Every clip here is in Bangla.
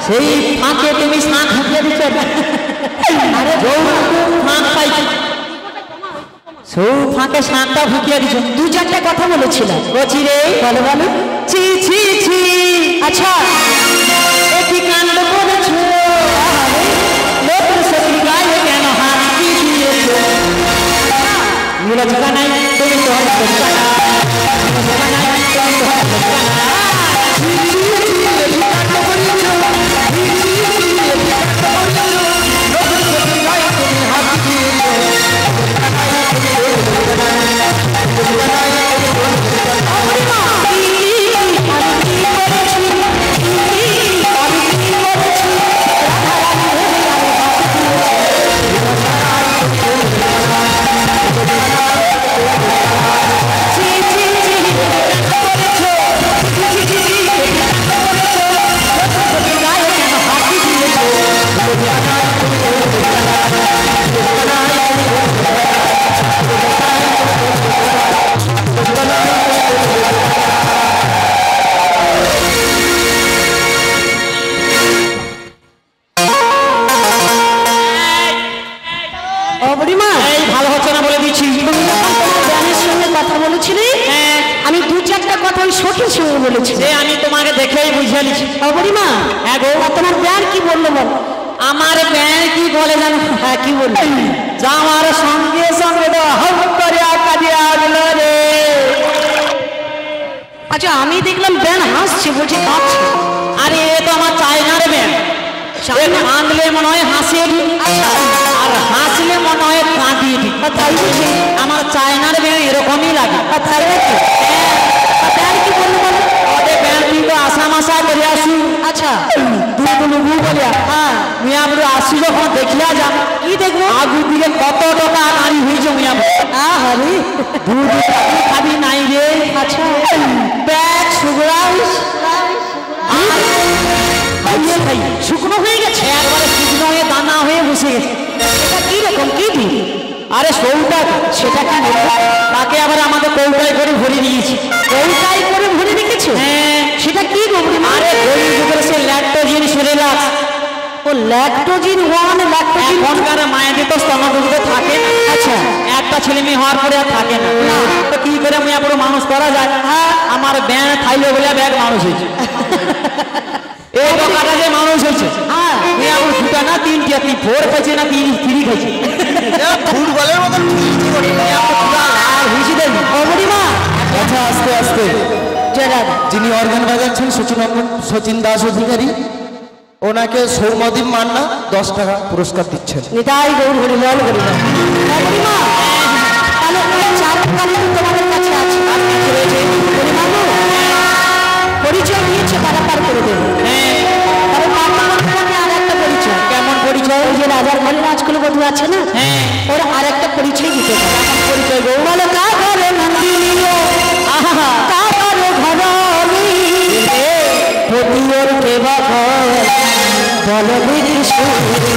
সেই ফাঁকে তুমি শাঁখ হাঁকিয়ে দিচ্ছ। আরে ফাঁক পাইছি সৌ ফাঁকে শাঁখটা ফুকিয়ে দিচ্ছ। দু চারটা কথা বলেছিলাম। বলছি রে বলো বলো। ছি ছি ছি, আচ্ছা একই কাণ্ড করেছ, লোকের সখী গায়ে কেন হাত দিয়েছ? লজ্জা নাই তুমি তো লজ্জা না, লজ্জা নাই তুমি তো লজ্জা না। ছি ছি ছি, একই কাণ্ড করেছ, ছি ছি ছি, একই কাণ্ড করেছ, লোকের সখী গায়ে তুমি হাত দিয়েছ। লজ্জা নাই তুমি তো লজ্জা না, লজ্জা নাই তুমি তো লজ্জা না। আমি দু চারটা কথা ওই সখীর সঙ্গে বলেছি। আমি তোমাকে দেখেই বুঝে নিচ্ছি। বুড়িমা হ্যাঁ গো, তোমার ব্যান কি বললো বল? আমার ব্যান কি বলে জানো? হ্যাঁ কি বললো? যাওয়ার সঙ্গে সঙ্গে তো হপ করে কাজে আসলো রে। আচ্ছা আমি দেখলাম ব্যান হাসছে, বলছে কাঁদছে। আরে এ তো আমার চায়নার ব্যান। কাঁদলে মনে হয় হাসে, আর হাসলে মনে হয় কাঁদি। তাই বুঝি আমার চায়নার ব্যান এরকমই লাগে। তাই নাকি? ব্যান কি বললো বলো? ওদের ব্যান তুই তো আশা মাসা করে আসু। আচ্ছা তুই বলবু বলিয়া হ্যাঁ মিয়াপুরে আসি যখন দেখিয়া যান। কি দেখবো? আগু দিকে কত টাকা গাড়ি হয়েছে মিয়াপুর। আরে খাবি নাই রে। আচ্ছা ব্যাগ সুগরাইস শুকনো হয়ে গেছে, একবারে শুকনো হয়ে দানা হয়ে বসে গেছে। এটা কি রকম কি দিন? আরে সৌটা সেটা কি বলবো? তাকে আবার আমাদের কৌটায় করে ভরে দিয়েছি। কৌটাই করে ভরে রেখেছো? হ্যাঁ সেটা কি গো? আরে গরিবের সে ল্যাকটোজিন সেরেলাক্স। ও ল্যাকটোজিন 1 ল্যাকটোজিন এখনকার মায়েদের তো স্তনভুগিতে থাকে না। আচ্ছা একটা ছেলে মেয়ে হওয়ার পরে আর থাকে না। তো কি করে মেয়ে পুরো মানুষ করা যায়? হ্যাঁ আমার ব্যান থাইলে বলে ব্যাগ মানুষ হয়েছে। এই টাকাটা যে মানুষ হয়েছে মেয়ে আমার দুটা না তিনটা, তুই 4 খাইছে না 3 খাইছে। ফুটবলের মতন আচ্ছা আস্তে আস্তে। জয় রাধা। যিনি অর্গান বাজাচ্ছেন সচিন দাস অধিকারী, ওনাকে সৌম্যদীপ মান্না 10 টাকা পুরস্কার দিচ্ছেন। নিতাই গৌর হরি বল হরি বল। বুড়িমা তাহলে ওই চার কালি তোমাদের কাছে আছে। বুড়িমাগো পরিচয় দিয়েছে, তারা পার করে দেবে। তবে পার্থক্য আর একটা পরিচয়। কেমন পরিচয়? ওই যে রাজার ঘরে রাজকুল বধূ আছে না, ওর আর একটা পরিচয় দিতে পারে। পরিচয় গো বলো কা ঘরে নন্দিনী আহা কা ঘরে ঘরণী পতিওর কে বাবা বলো কৃষ্ণ বলো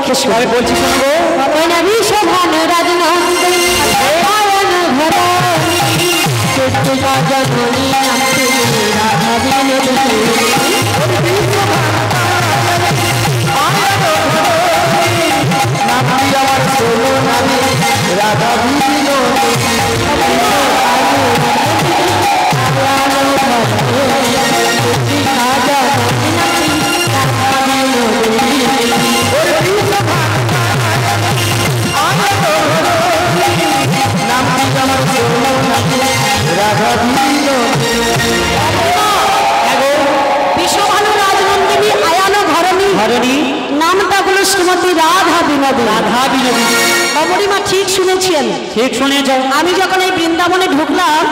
দেখে আমি বলছি শোনো বিশ্বভান রাজনন্দিনী পায়ন ঘরণী চতুর্থা জননী নামে রাধা বিনোদিনী নামটি আমার সোলো নামে রাধা বিনোদিনী। বিশ্বভানু রাজনন্দিনী আয়ানো ঘরণী নামটা হলো শ্রীমতী রাধা বিনোদিনী। রাধা বিনোদিনী বাবুরিমা ঠিক শুনেছেন? ঠিক শুনেছ? আমি যখন এই বৃন্দাবনে ঢুকলাম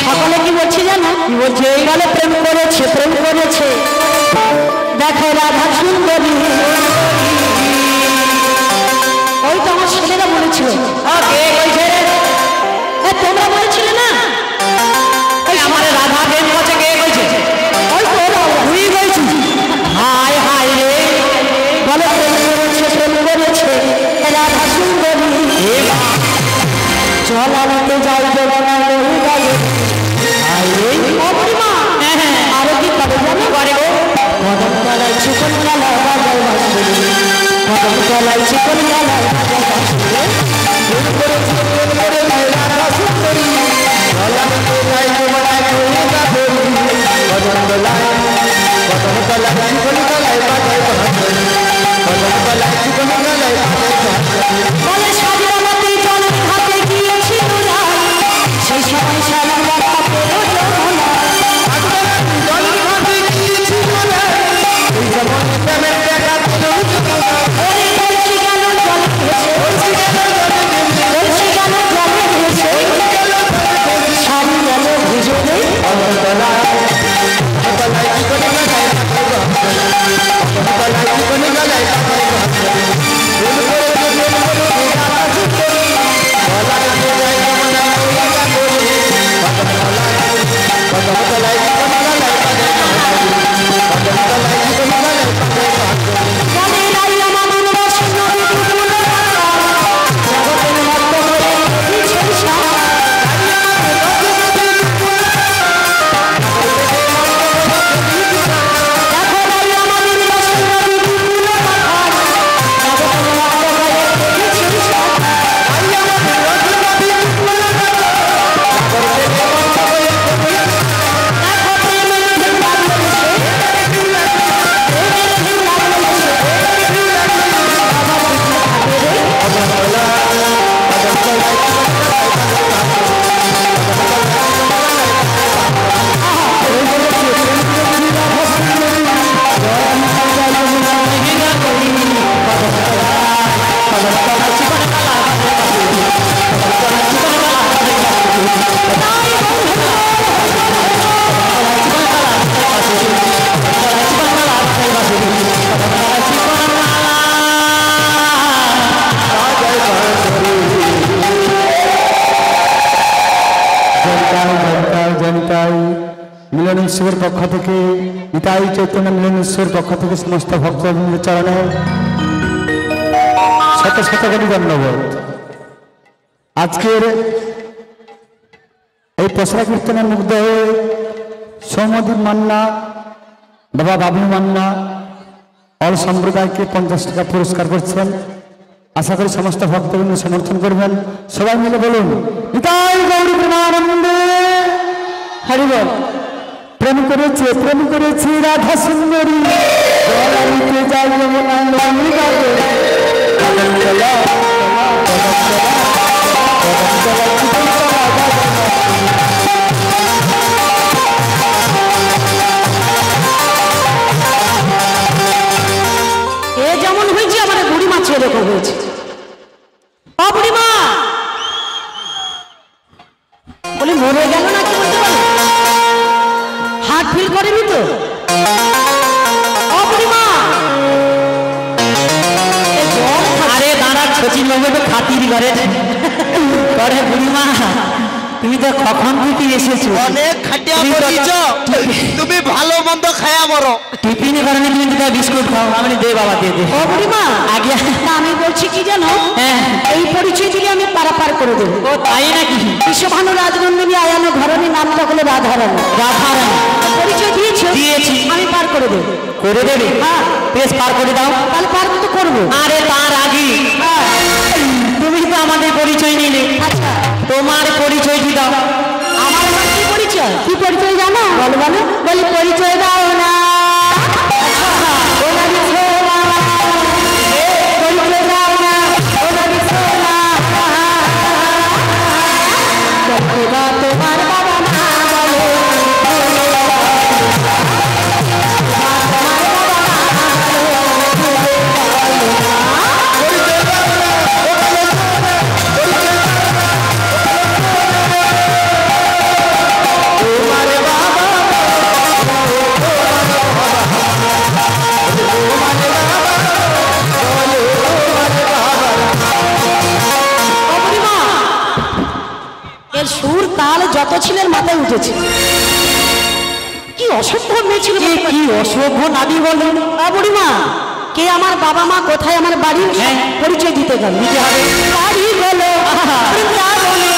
সকলে কি বলছে জানো? কি বলছে? বলে প্রেম করেছে, প্রেম করেছে। দেখো রাধা সুন্দরী, ওই তো আমার ছেলেরা বলেছিল। কে বলছে রে? তোমরা বলেছিলে না আমার রাধা প্রেম করছে? কে বলছে? ওই তো ওরা। তুই বলছিস? হায় হায় রে জল আনতে যাই যমুনা নদী গলে বুড়িমা আরো কি করে জানো করে কদম তলায় চিকন গলা বাজায় বাঁশরি কদম তলায় চিকন গলা বাজায় বাঁশরি ফুল করেছে ফুল করে রাধা সুন্দরী জল আনতে যাই যমুনা নদী গলে কদম তলায় চিকন গলায় বাজায় বাঁশরি কদম তলায় চিকন গলায় বাজায় বাঁশরি বলে স্বাধীনতাতে জলের হাতে গিয়েছিল না সেই সময় সারা রাস্তা পেল যমুনা জলের হাতে গিয়েছিল না এই জমন প্রেমের দেখা দিল যমুনা ওরে বলছি কেন জলে ভেসে বলছি কেন জলে ভেসে শাড়ি গেল ভিজে নেই মিলনেশ্বরের পক্ষ থেকে নিতাই চৈতন্য মিলনেশ্বরের পক্ষ থেকে সমস্ত ভক্তবৃন্দের চরণে শত শত কোটি ধন্যবাদ। আজকের এই পসরা কীর্তনে মুগ্ধ হয়ে সৌমদীপ মান্না, বাবা বাবলু মান্না অল সম্প্রদায়কে 50 টাকা পুরস্কার করছেন। আশা করি সমস্ত ভক্তবৃন্দ সমর্থন করবেন। সবাই মিলে বলুন নিতাই গৌরী প্রেমানন্দে হরি বল। প্রেম করেছি রাধা সুন্দরী জল আনতে যাই যমুনা নদী গলে কদম তলা চিকন গলা বাজায় এ যেমন হয়েছে আমার বুড়িমা ছেলেকে হয়েছে। ও বুড়িমা বলে মরে গেল না কি বলতে পারো? হার্ট ফিল করেনি তো? ও বুড়িমা আরে দাঁড়া শচীন বাবু তো খাতির করে করে বুড়িমা তুমি তো কখন থেকে এসেছো? অনেক খাটিয়া পড়িছ তুমি ভালো মন্দ খায়া মরো। টিফিনে কারণে তুমি তো বিস্কুট খাও। আমি দে বাবা দে দে। ও বুড়িমা আগে তা আমি বলছি কি জানো, হ্যাঁ এই পরিচয় দিলে আমি পারাপার করে দেবো। ও তাই নাকি? বিশ্বভানু রাজনন্দিনী আয়ানো ধরনী নামটা হলো রাধারানী। রাধারানী পরিচয় দিয়েছো? দিয়েছি। আমি পার করে দেবো। করে দেবে? হ্যাঁ বেশ পার করে দাও। তাহলে পার তো করবো। আরে তার আগে তুমি তো আমাদের পরিচয় নিলে, আচ্ছা তোমার পরিচয় কি দাও? আমার আবার কি পরিচয়? কি পরিচয় জানো? বলো বলো। বলি পরিচয় দাও না ওনার ছোলা, পরিচয় দাও না ওনার ছোলা, তোমার বাবা মা বলো সুর তাল যত ছিলেন মাথায় উঠেছে। কি অসভ্য মেয়ে ছিল, কি অসভ্য নাবি বলেন? বুড়িমা কে আমার বাবা মা কোথায় আমার বাড়ি হ্যাঁ। পরিচয় দিতে গেল। দিতে হবে। বাড়ি বলো বৃন্দাবনে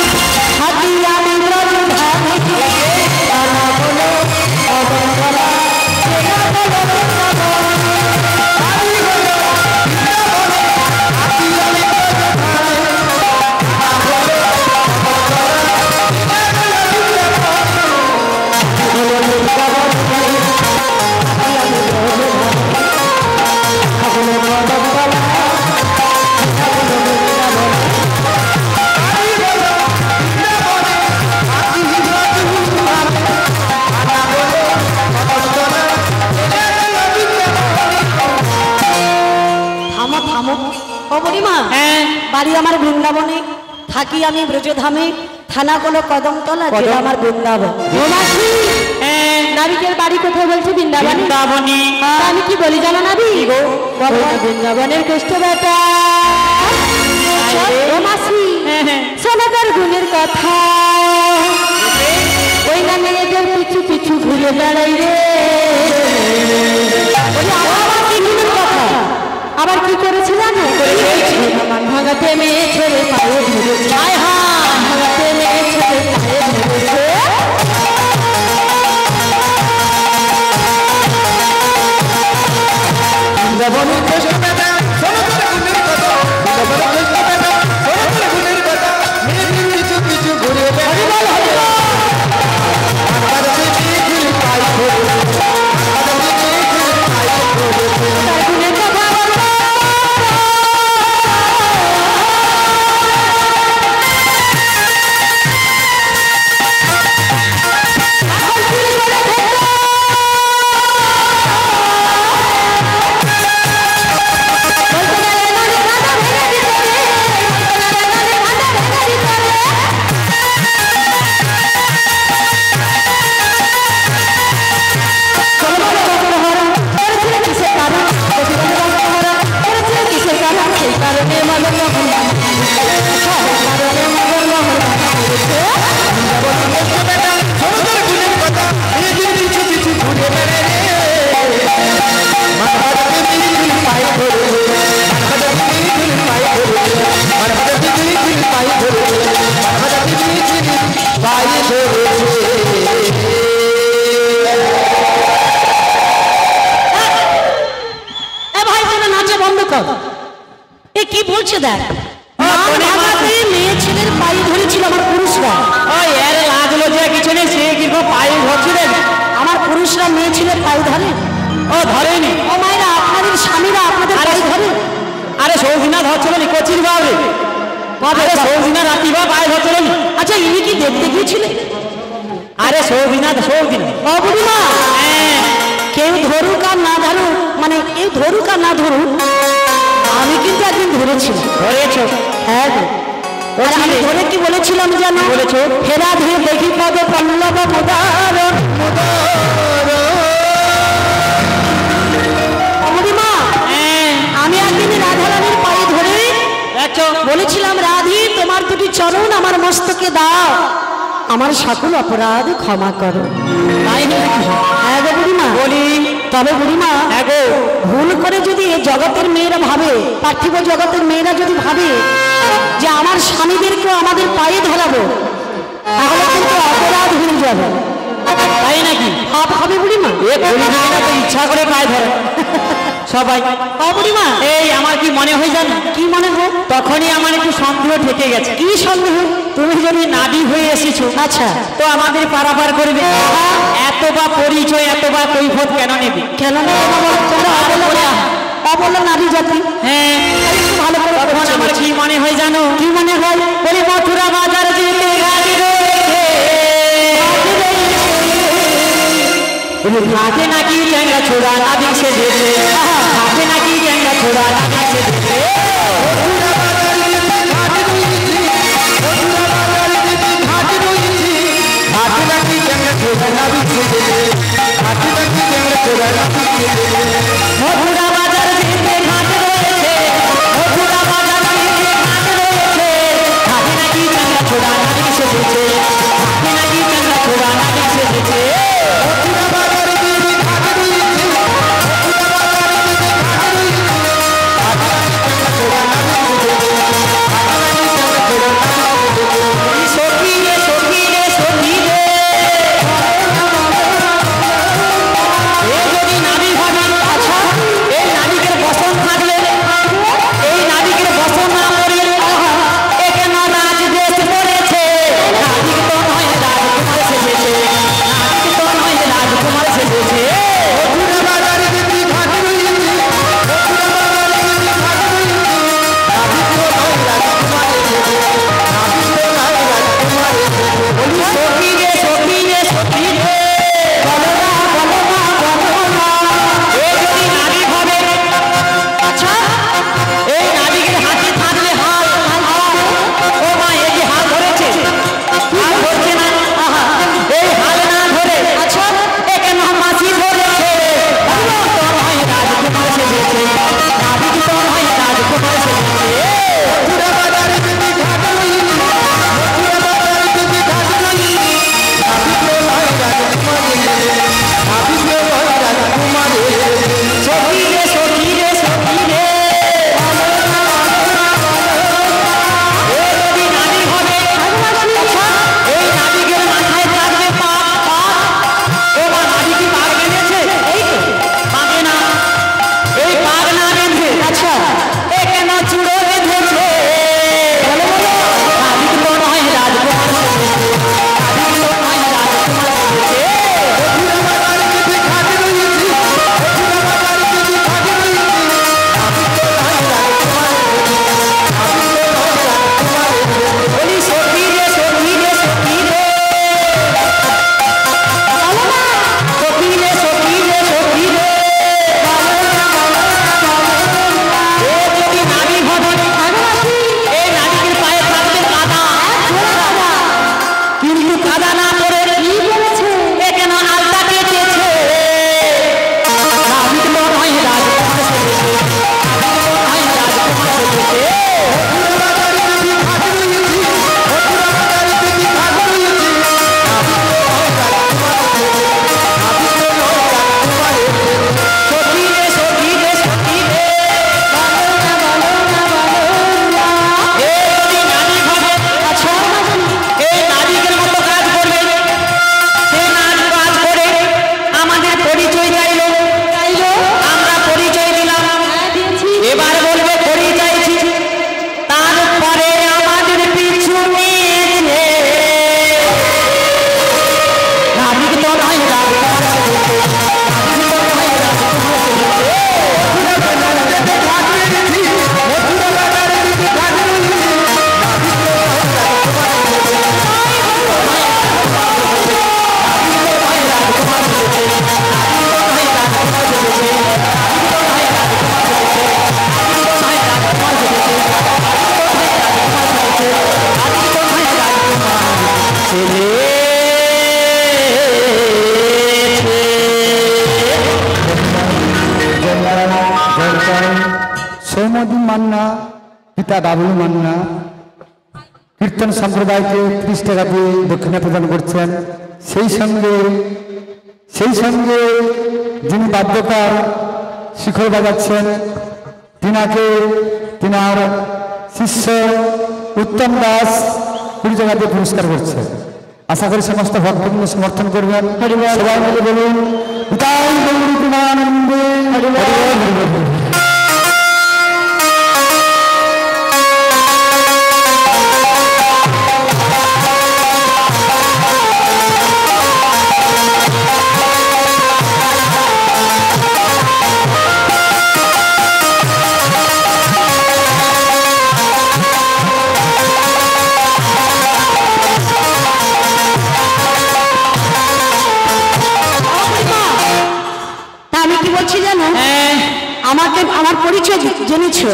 বাড়ি আমার বৃন্দাবনে, থাকি আমি ব্রজধামে, থানা কোনো কদমতলা, জেলা আমার বৃন্দাবন। ও মাসি, নাবিকের বাড়ি কোথায় বলছে? বৃন্দাবনে। বৃন্দাবনী। আমি কি বলি জানো নাবি? বৃন্দাবনের কষ্ট বেটা। ও মাসি, শোনো তার গুণের কথা, ওই না মেয়েদের পিছু পিছু ঘুরে বেড়াই রে। আবার কি গুণের কথা? আবার কি করেছে জানো? আমার ভাঙাতে মেয়ে ছেড়ে পায়ে ধরেছে। ভাঙাতে মেয়ে ছেড়ে পায়ে ধরেছে। বৃন্দাবনের কৃষ্ণ বেটা, শোনো তার গুণের কথা, বৃন্দাবনের কৃষ্ণ বেটা, শোনো তার গুণের কথা, মেয়েদের পিছু পিছু ঘুরে বেড়াই। কি বলছে দেখ, মেয়ে ছেলের পায়ে ধরেছিল আমার পুরুষরা। ওই এর লাজ লজ্জা কিছু নেই, সে কিন্তু পায়ে ধরছিলেন। আমার পুরুষরা মেয়ে ছেলের পায়ে ধরে? ও ধরেনি। ও মায়েরা, আপনাদের স্বামীরা আপনাদের পায়ে ধরে? আরে সৌজিনা ধরছিল নি, কচির বাবরে। আরে সৌজিনা রাতি বা পায়ে ধরছিল নি। আচ্ছা, ইনি কি দেখতে গিয়েছিলেন? আরে সৌজিনা সৌজিনা। ও বুড়িমা, কেউ ধরুক আর না ধরুক, মানে কেউ ধরুক আর না ধরুক, আমি কিন্তু একদিন ধরেছিলাম। ধরেছো? হ্যাঁ গো। আর আমি ধরে কি বলেছিলাম জানো? বলেছো? হেরা ধীরে দেখি পদ পল্লব মুদার বুড়িমা, আমি একদিন রাধারানীর পায়ে ধরে বলেছিলাম, রাধি তোমার দুটি চরণ আমার মস্তকে দাও, আমার সকল অপরাধ ক্ষমা করো। তাই নাকি? হ্যাঁ গো বুড়িমা। বলি তবে বুড়িমা, ভুল করে যদি এই জগতের মেয়েরা ভাবে, পার্থিব জগতের মেয়েরা যদি ভাবে যে আমার স্বামীদেরকেও আমাদের পায়ে ধরাবো, তাহলে কিন্তু অপরাধ হয়ে যাবে। তাই নাকি? পাপ হবে বুড়িমা। তো ইচ্ছা করে পায়ে ধরে সবাই। বুড়িমা, এই আমার কি মনে হয় জানো? কি মনে হয়? তখনই আমার একটু সন্দেহ থেকে গেছে। কি সন্দেহ? তুমি যদি নাবি হয়ে এসেছো, আচ্ছা, তো আমাদের পারাপার করবে। এত বা পরিচয়, এত বা কৈফত কেন নেবে? কেন নেবে না বলো? তোমরা অবলা নারী জাতি। হ্যাঁ, একটু ভালো করে তখন আমার কি মনে হয় জানো? কি মনে হয়? বলি মথুরা বাজার যেতে গাড়ি রয়েছে, হাতে নাকি চ্যাংড়া ছোড়া নাবিক সেজেছে, হাতে নাকি চ্যাংড়া ছোড়া নাবিক সেজেছে। মথুরা বাজার যেতে ঘাট রয়েছে, মথুরা বাজার যেতে ঘাট রয়েছে, হাতে নাকি চ্যাংড়া ছোড়া নাবিক সেজেছে, হাতে নাকি চ্যাংড়া ছোড়া নাবিক সেজেছে। সখী রে সখী রে সখী রে, এ যদি নাবি ভাবি, আচ্ছা এই নাবিকের বসন থাকলে, এই নাবিকের বসন না পড়ে এ কেন রাজদেশ পড়েছে? নাবিক তো নয় রাজকুমার সেজেছে, নাবিক তো নয় রাজকুমার সেজেছে। বলি সখী রে সখী রে সখী রে, বলো না বলো না বলো না, এ যদি নাবিক হবে, আচ্ছা এই নাবিকের হাতে থাকলে হাল, সৌমদী মান্না পিতা বাবুল মান্না কীর্তন সম্প্রদায়কে 30 টাকা দিয়ে দক্ষিণা প্রদান করছেন। সেই সঙ্গে যিনি বাদ্যকার শিখর বাজাচ্ছেন তিনার শিষ্য উত্তম দাস 20 টাকা দিয়ে পুরস্কার করছে। আশা করি সমস্ত ভক্তবৃন্দ সমর্থন করবেন। সবাই মিলে বলুন নিতাই গৌর প্রেমানন্দে হরি বল, হরি বল। আমাকে আমার পরিচয় জেনেছো,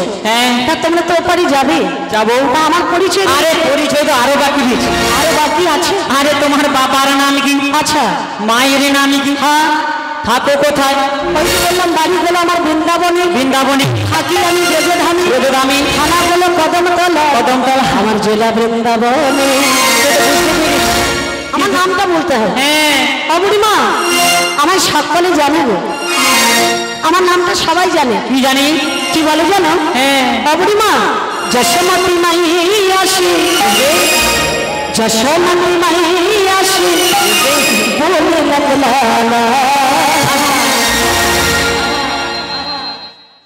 তা তোমরা তো ওপারে যাবে। যাবো। তা আমার পরিচয়, আরে পরিচয় তো আরো বাকি আছে। আরো বাকি আছে। আরে তোমার বাবার নাম কি? আচ্ছা। মায়ের নাম কি? হ্যাঁ। থাকো কোথায়? ওই যে বললাম বাড়ি হলো আমার বৃন্দাবনে। বৃন্দাবনে। থাকি আমি বেজধামী। বেজধামী। থানা হলো কদমতলা। কদমতলা। আমার জেলা বৃন্দাবনে। আমার নামটা বলতে হবে। হ্যাঁ। বুড়িমা আমার সকলে জানে গো, আমার নামটা সবাই জানে। কি জানি? কি বলে জানো? হ্যাঁ। বুড়িমা যশোমতী মাই আসি, যশোমতী মাই আসি বলে লাগলা।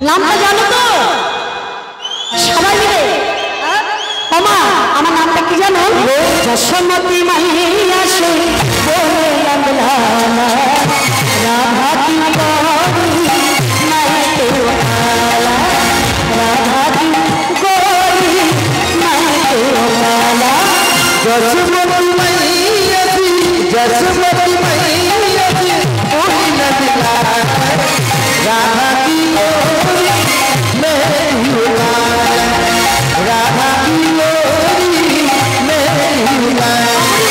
নামটা জানো তো সবাই মিলে? মামা আমার নামটা কি জানো? যশোমতী মাই আসি বলে লাগলা। রাধা কি গৌরী নাই কেউ কালা, রাধা কি গৌরী নাই কেউ কালা। যশোমতী মাইয়াছি, যশোমতী মাইয়াছি ওই নদিলা রাধা কি ওরি মেরি লাল, রাধা কি ওরি মেরি লাল।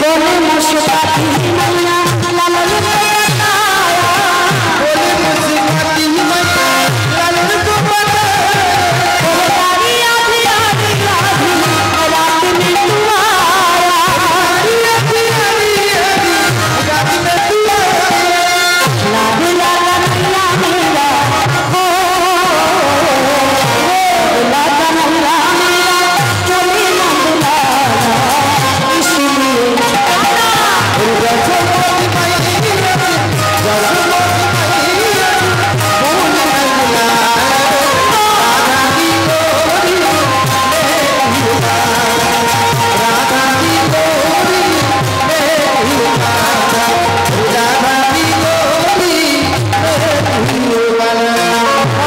বলে মশকাতি মাইয়া লালন পাতায়া, বলে মুসকাতি মাইয়া লালন গোপালা। বলে তারি আধি আধি আধি রাত में तू आया, আদি আদি আদি রাত মে তু আয়া। लागे लागा नैया मेरा हो, लागा नैया मेरा चले ना बुलाना, इसलिए যশোমতী মাইয়াছি, যশোমতী মাইয়াছি ওই নদিলা রাধা কি ওরি মেরি লাল, রাধা কি ওরি মেরি লাল, রাধা কি ওরি মেরি লাল।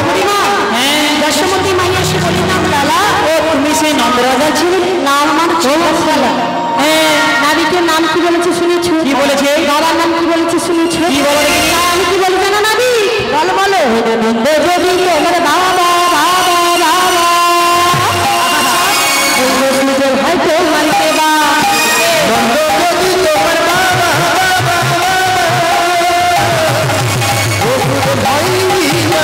বুড়িমা যশোমতী মাইয়া সে বলি নাম লালা। ও তুমি সেই নন্দরাজা ছিলে? নাম আমার ছোটবেলা। নাবিকের নাম কি বলেছে শুনেছো? কি বলেছে? বাবার নাম কি বলেছে শুনেছো? কি বলে? আমি কি বলবো না নাবি? বলো বলো। নন্দ যদি তোমার বাবা বাবা বাবা হয়তো মানতে বা নন্দ যদি তোমার বাবা বাবা ওষুধ ভাই না,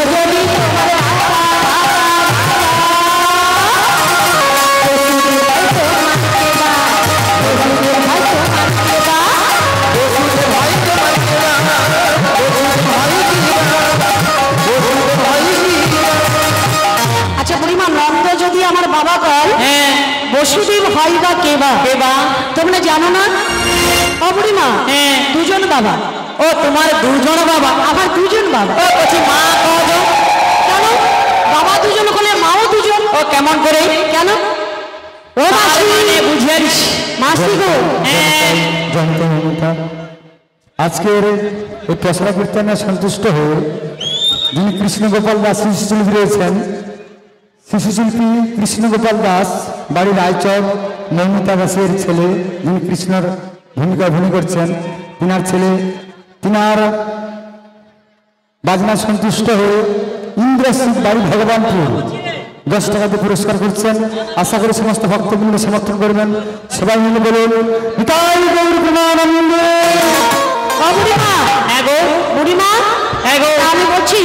যদি তোমার ওষুধ ভাই তোমার কেনা, ওষুধ ভাই দিবা, ওষুধ ভাই দিবা। আচ্ছা বুড়িমা নন্দ যদি আমার বাবা কয়, হ্যাঁ। বসুদেব হয় বা কে বা? তোমরা জানো না? বুড়িমা হ্যাঁ। দুজন বাবা। ও তোমার দুজন বাবা? আমার দুজন বাবা। ও বলছি মা কজন? কেন বাবা দুজন হলে মাও দুজন? ও কেমন করে? কেন? ও মাসি মানে বুঝিয়ারিস। মাসি গো, জানতে মমতা আজকের এই পসরা কীর্তনে সন্তুষ্ট হয়ে যিনি কৃষ্ণগোপাল দাস শিশুশিল্পী রয়েছেন, শিশুশিল্পী কৃষ্ণগোপাল দাস বাড়ি রায়চক মৌমিতা দাসের ছেলে, যিনি কৃষ্ণর ভূমিকা অভিনয় করছেন, তিনার ছেলে, তিনার বাজনা সন্তুষ্ট হয়ে ইন্দ্রশিব বাড়ি ভগবানপুর 10 টাকা দিয়ে পুরস্কার করছেন। আশা করি সমস্ত ভক্তবৃন্দ সমর্থন করবেন। সবাই মিলে বলুন নিতাই গৌর প্রেমানন্দে। বুড়িমা, এগো বুড়িমা, এগো আমি বলছি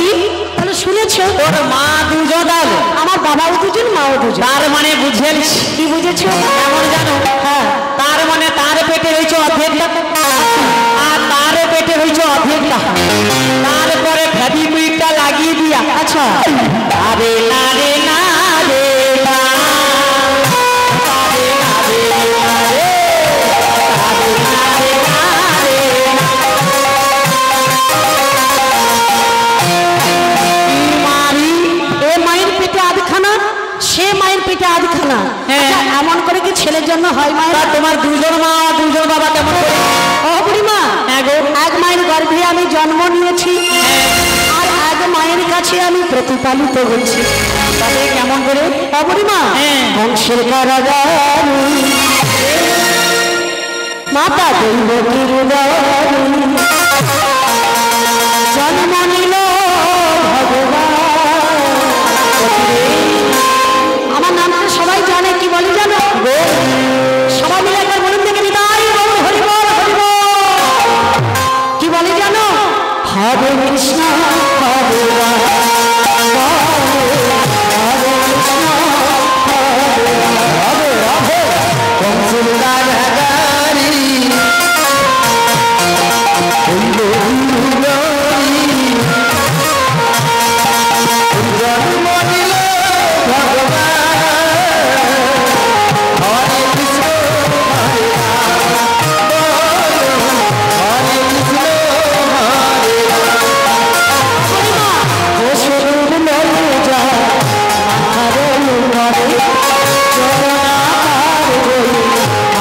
তাহলে শুনেছো তোর মা দুজন আর আমার বাবাও দুজন মাও দুজন। তার মানে বুঝেছ কি বুঝেছো? এমন জানো? হ্যাঁ, তার মানে তার পেটে হয়েছে অর্ধেকটা আর তার পেটে হয়েছে অর্ধেকটা, তারপরে ফেবিকুইকটা লাগিয়ে দিয়া আচ্ছা, আরে না রে না রে না, আরে না রে না রে, আরে না রে না রে না। মারি এ মায়ের পেটে আধখানা, সে মায়ের পেটে আধখানা। হ্যাঁ। আচ্ছা, এমন করে কি ছেলের জন্য হয় মায়ের? তা তোমার দুজন মা দুজন বাবা কেমন করে? ও বুড়িমা, এগো এক মায়ের গর্ভে আমি জন্ম নিয়েছি আর এক মায়ের কাছে আমি প্রতিপালিত হচ্ছি। তবে কেমন করে? ও বুড়িমা, হ্যাঁ। বংশের কারাগারি মাতা দৈবকীর উদরি জন্ম নিল ভগবান। আমার নামটা সবাই জানে, কি বলে জানো? সবাই মিলে একবার বলুন দেখে নিতাই গৌর হরি বল, হরি বল। কি বলে জানো? হরে কৃষ্ণ হরে রাম, হরে কৃষ্ণ হরে রাম, বংশের কারাগারি হইল উদরি, জন্ম নিল ভগবান। হরে কৃষ্ণ হরে রাম, বলো হরে কৃষ্ণ হরে রাম। অসুর লয়ে যায় মাথার উপরে চরণাকার হই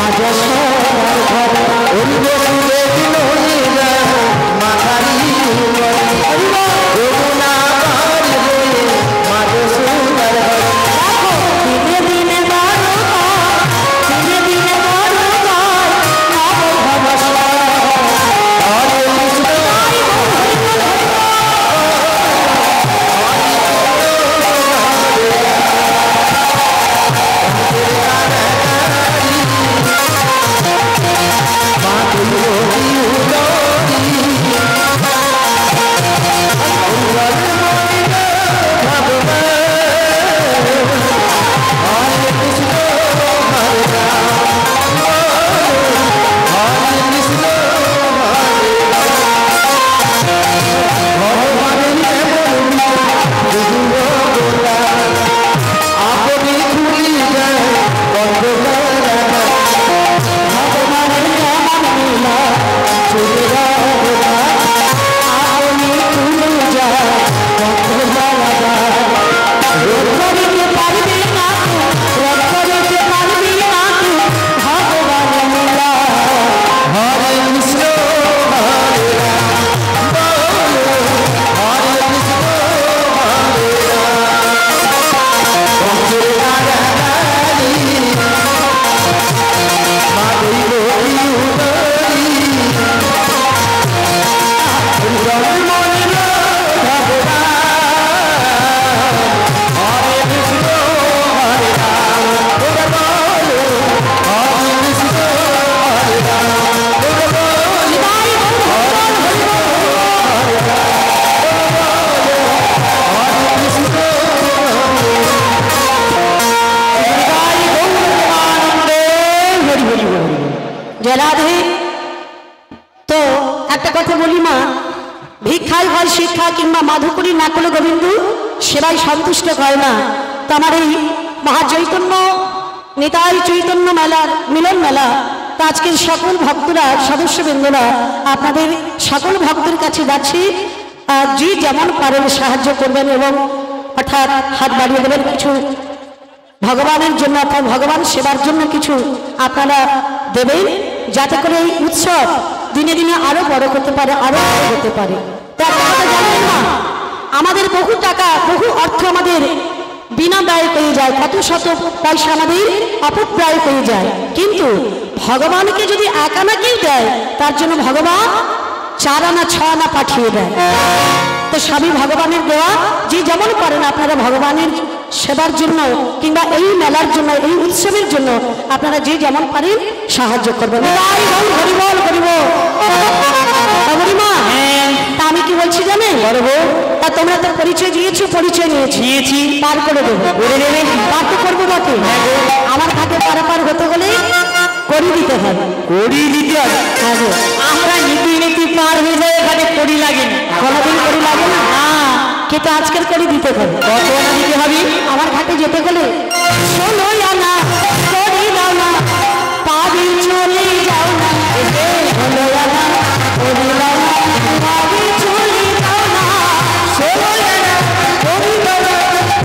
আজ সবার ঘরে। উর্বশীরে দিনইরা মাথারি উপরে, যমুনা পার হয়ে মাধুসূদন হরে। দেখো দিনে দিনে বড় হয়, দিনে দিনে বড় হয় নব ভবসায়। হরে কৃষ্ণ আপনি খুলি যায় বন্ধ করে ভগবানের নাম নিলা চুরিরা গোলা আপনি তুলে যায় ভক্তবালা যায়। রক্ষা দিতে পারবি না তু, রক্ষা দিতে পারবি না তু, ভগবান লীলা। হরে কৃষ্ণ হরে রাম, বলো হরে কৃষ্ণ হরে রাম। বংশের কারাগারি মা দৈবকী উদরি, জন্ম নিল ভগবান। হরে কৃষ্ণ হরে রাম, বলো হরে কৃষ্ণ হরে রাম, বলো জয় রাধে। তো একটা কথা বলি মা, ভিক্ষায় হয় শিক্ষা কিংবা মাধুকরী না করলে গোবিন্দ সেবাই সন্তুষ্ট হয় না। তো আমার এই মহাচৈতন্য নিতাই চৈতন্য মেলার মিলন মেলা, তো আজকের সকল ভক্তরা সদস্যবৃন্দরা আপনাদের সকল ভক্তের কাছে যাচ্ছি, যে যেমন পারেন সাহায্য করবেন এবং অর্থাৎ হাত বাড়িয়ে দেবেন কিছু ভগবানের জন্য, অর্থাৎ ভগবান সেবার জন্য কিছু আপনারা দেবেন, যাতে করে এই উৎসব দিনে দিনে আরো বড় করতে পারে, আরো বড় হতে পারে। তো একটা কথা জানেন না, আমাদের বহু টাকা বহু অর্থ আমাদের বিনা ব্যয় হয়ে যায়, কত শত পয়সা আমাদের অপব্যয় হয়ে যায়, কিন্তু ভগবানকে যদি এক আনা কেউ দেয় তার জন্য ভগবান 4 আনা 6 আনা পাঠিয়ে দেয়। তো সবই ভগবানের দেওয়া, যে যেমন করেন আপনারা ভগবানের সেবার জন্য কিংবা এই মেলার জন্য এই উৎসবের জন্য আপনারা যে যেমন পারেন সাহায্য করবেন। বুড়িমা তা আমি কি বলছি জানেন, তা তোমরা তো পরিচয় দিয়েছো, পরিচয় নিয়েছি পার করে দেবো, পার তো করবো বটে। আমার ঘাটে পারাপার হতে গেলে করি দিতে হবে, করি দিতে হবে। আমরা নীতি নীতি পার হয়ে যায়, এখানে করি লাগে না, কোনোদিন করি লাগে না, কিন্তু আজকের করি দিতে হবে। কত আনা দিতে হবে? আমার ঘাটে যেতে গেলে 16 আনা করি দাও না, পাবি চলে যাও না, 16 আনা করি দাও না, পাবি চলে যাও না, 16 আনা করি দাও না,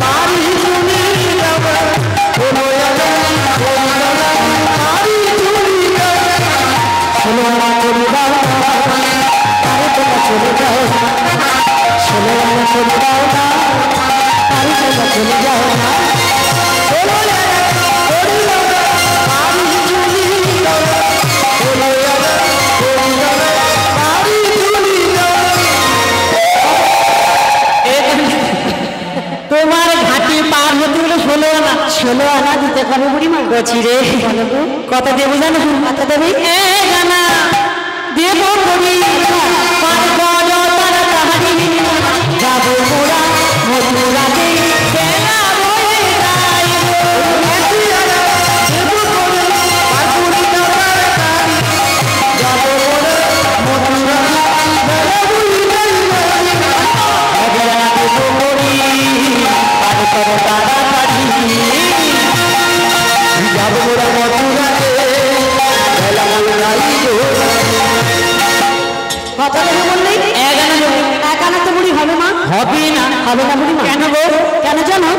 পাবি চলে যাও না, 16 আনা করি দাও না, পাবি চলে যাও না, 16 আনা করি দাও না, পাবি চলে যাও না, 16 আনা করি দাও না, পাবি চলে যাও না, 16 আনা করি দাও না, পাবি চলে যাও না, 16 আনা করি দাও না, পাবি চলে যাও না। তোমার ঘাটি পার হতে হলে 16 আনা। 16 আনা দিতে পারবে বুড়িমা? বলছি রে, কত দেবো জানো? কত দেবে? 1 আনা দেবো করি, পার করো তাড়াতাড়ি, যাবো মোরা মথুরাতে, বেলা বয়ে যায়। 1 আনা দেবো করি, পার করি তাড়াতাড়ি, যাবো মোরা মথুরাতে, বেলা বয়ে যায়। 1 আনা দেবো করি, পার করো তাড়াতাড়ি, যাবো মোরা মথুরাতে, বেলা বয়ে যায়। কত দেবে বললেই? 1 আনা দেবো। 1 আনাতে বুড়ি হবে মা? হবে না। হবে না বুড়িমা? কেন গো? কেন জানো?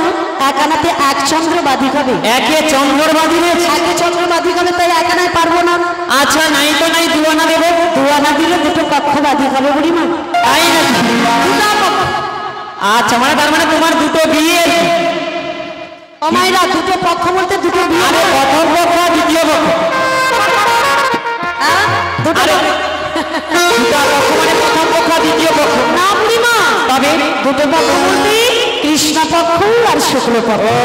1 আনাতে 1 চন্দ্র বাধিক হবে। একে চন্দ্রবাদী রয়েছে। 1 চন্দ্র বাধিক হবে, তাই 1 আনায় পারবো না। আচ্ছা নাই তো নাই, 2 আনা দেবো। 2 আনা দিলে 2 পক্ষ বাধিক হবে বুড়িমা। তাই নাকি? 2টা পক্ষ। আচ্ছা মানে তার মানে তোমার 2টো বিয়ে। ও মাইরা 2 পক্ষ বলতে 2 বিয়ে। আরে প্রথম পক্ষ দ্বিতীয় পক্ষ। হ্যাঁ? 2 আরে 2টা পক্ষ মানে প্রথম পক্ষ দ্বিতীয় পক্ষ। না বুড়িমা, তবে 2 পক্ষ বলতে কৃষ্ণ পক্ষ আর শুক্ল পক্ষ। ও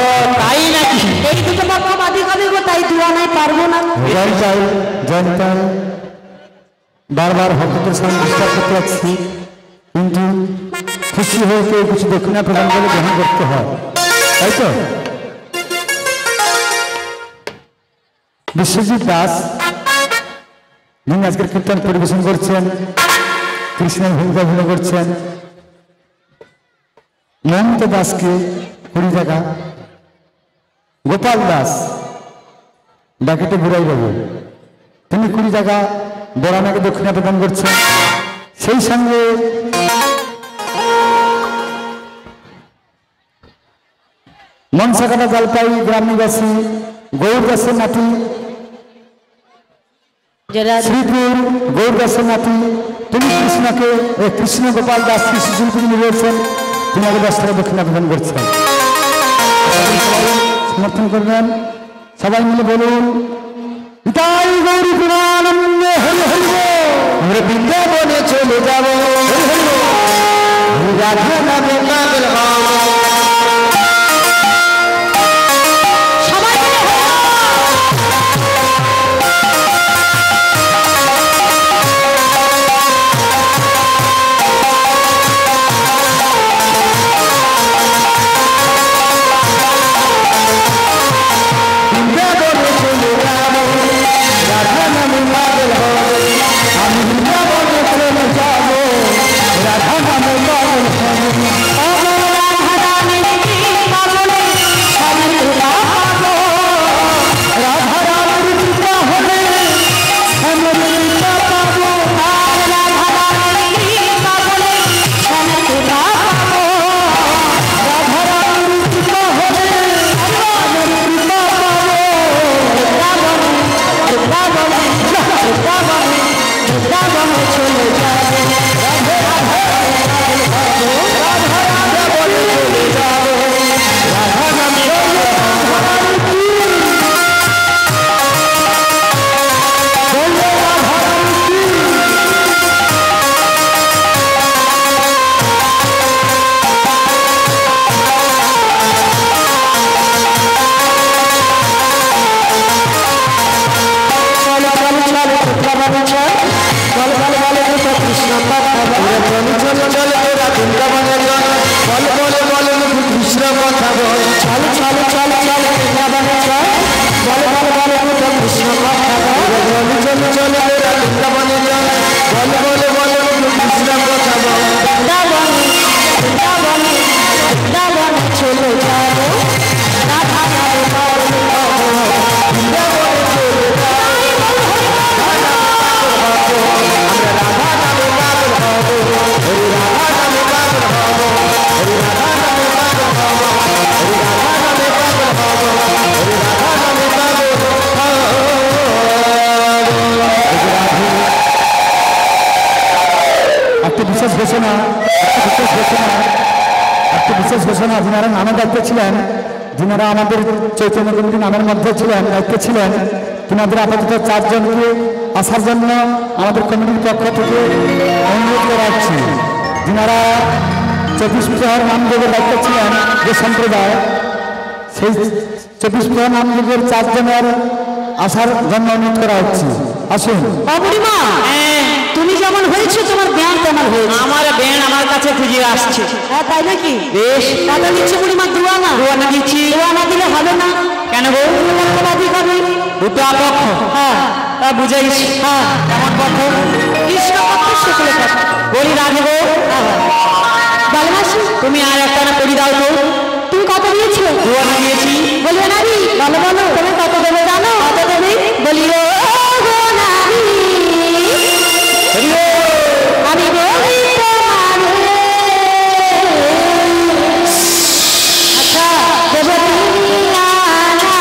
তাই নাকি? এই 2 পক্ষ বাধিক হবে গো, তাই 2 আনায় পারবো না। জয়তাল জয়তাল বারবার ভক্তদের সঙ্গে ডিস্টার্ব করতে যাচ্ছি, কিন্তু খুশি হয়ে কেউ কিছু দক্ষিণা প্রদান করে গ্রহণ করতে হয়, তাই তো? বিশ্বজিৎ দাস যিনি আজকের কীর্তন পরিবেশন করছেন, কৃষ্ণের ভূমিকা অভিনয় করছেন, মমতা দাসকে 20 টাকা, গোপাল দাস ডাকেটে বুড়াই বাবু তিনি 20 টাকা বড়ানাকে দক্ষিণা প্রদান করছেন। সেই সঙ্গে মনসাকাটা জলপাই গ্রাম নিবাসী গৌর দাসের নাতি, শ্রীপুর গৌর দাসের নাতি, তিনি কৃষ্ণকে কৃষ্ণ গোপাল দাস কৃষ্ণ শিল্পী যিনি রয়েছেন, তিনি আগে 10 টাকা দক্ষিণা প্রদান করছেন। সমর্থন করবেন সবাই মিলে বলুন, তাই গৌরী প্রেমানন্দে হরি হরি বল। আমরা বৃন্দাবনে চলে যাব, রাধা নামে কাবেল সবাই মিলে বৃন্দাবনে চলে যাব, রাধা নামে কাবেল হবে। আমি বৃন্দাবনে চলে যাব, রাধা নামে কাবেল হবে। বিশেষ ঘোষণা যিনারা নামে দায়িত্বে ছিলেন, যিনারা আমাদের চৈতন্য কমিটির নামের মধ্যে ছিলেন, দায়িত্বে ছিলেন, তিনাদের আপাতত 4 জনকে আসার জন্য আমাদের কমিটির পক্ষ থেকে অনুরোধ করা হচ্ছে। যিনারা 24 প্রহর নাম যোগের দায়িত্বে ছিলেন যে সম্প্রদায়, সেই 24 প্রহর নাম যোগের 4 জনের আসার জন্য অনুরোধ করা হচ্ছে। আসুন। বুড়িমা, তুমি যেমন হয়েছে তোমার জ্ঞান তেমন হয়েছে। আমার বেন আমার কাছে খুঁজে আসছে। হ্যাঁ, তাই নাকি? বেশ, দাদা দিচ্ছে বুড়িমা দুয়ানা। দুয়ানা দিচ্ছি। দুয়ানা দিলে হবে না। কেন গো? পক্ষবাদী হবে। দুটো পক্ষ? হ্যাঁ, তা বুঝাইস। হ্যাঁ, কেমন পক্ষ? কৃষ্ণ পক্ষ, শুক্ল পক্ষ। বলি রাখবো। বালমাসি, তুমি আর একটা না করি দাও তো। তুমি কত দিয়েছো? দুয়ানা দিয়েছি। বলবে নারী, বলো বলো, তুমি কত দেবে জানো? কত দেবে? বলি ও গো নারী, আমি বলি তোমারে। আচ্ছা, দেব তুমি আনা,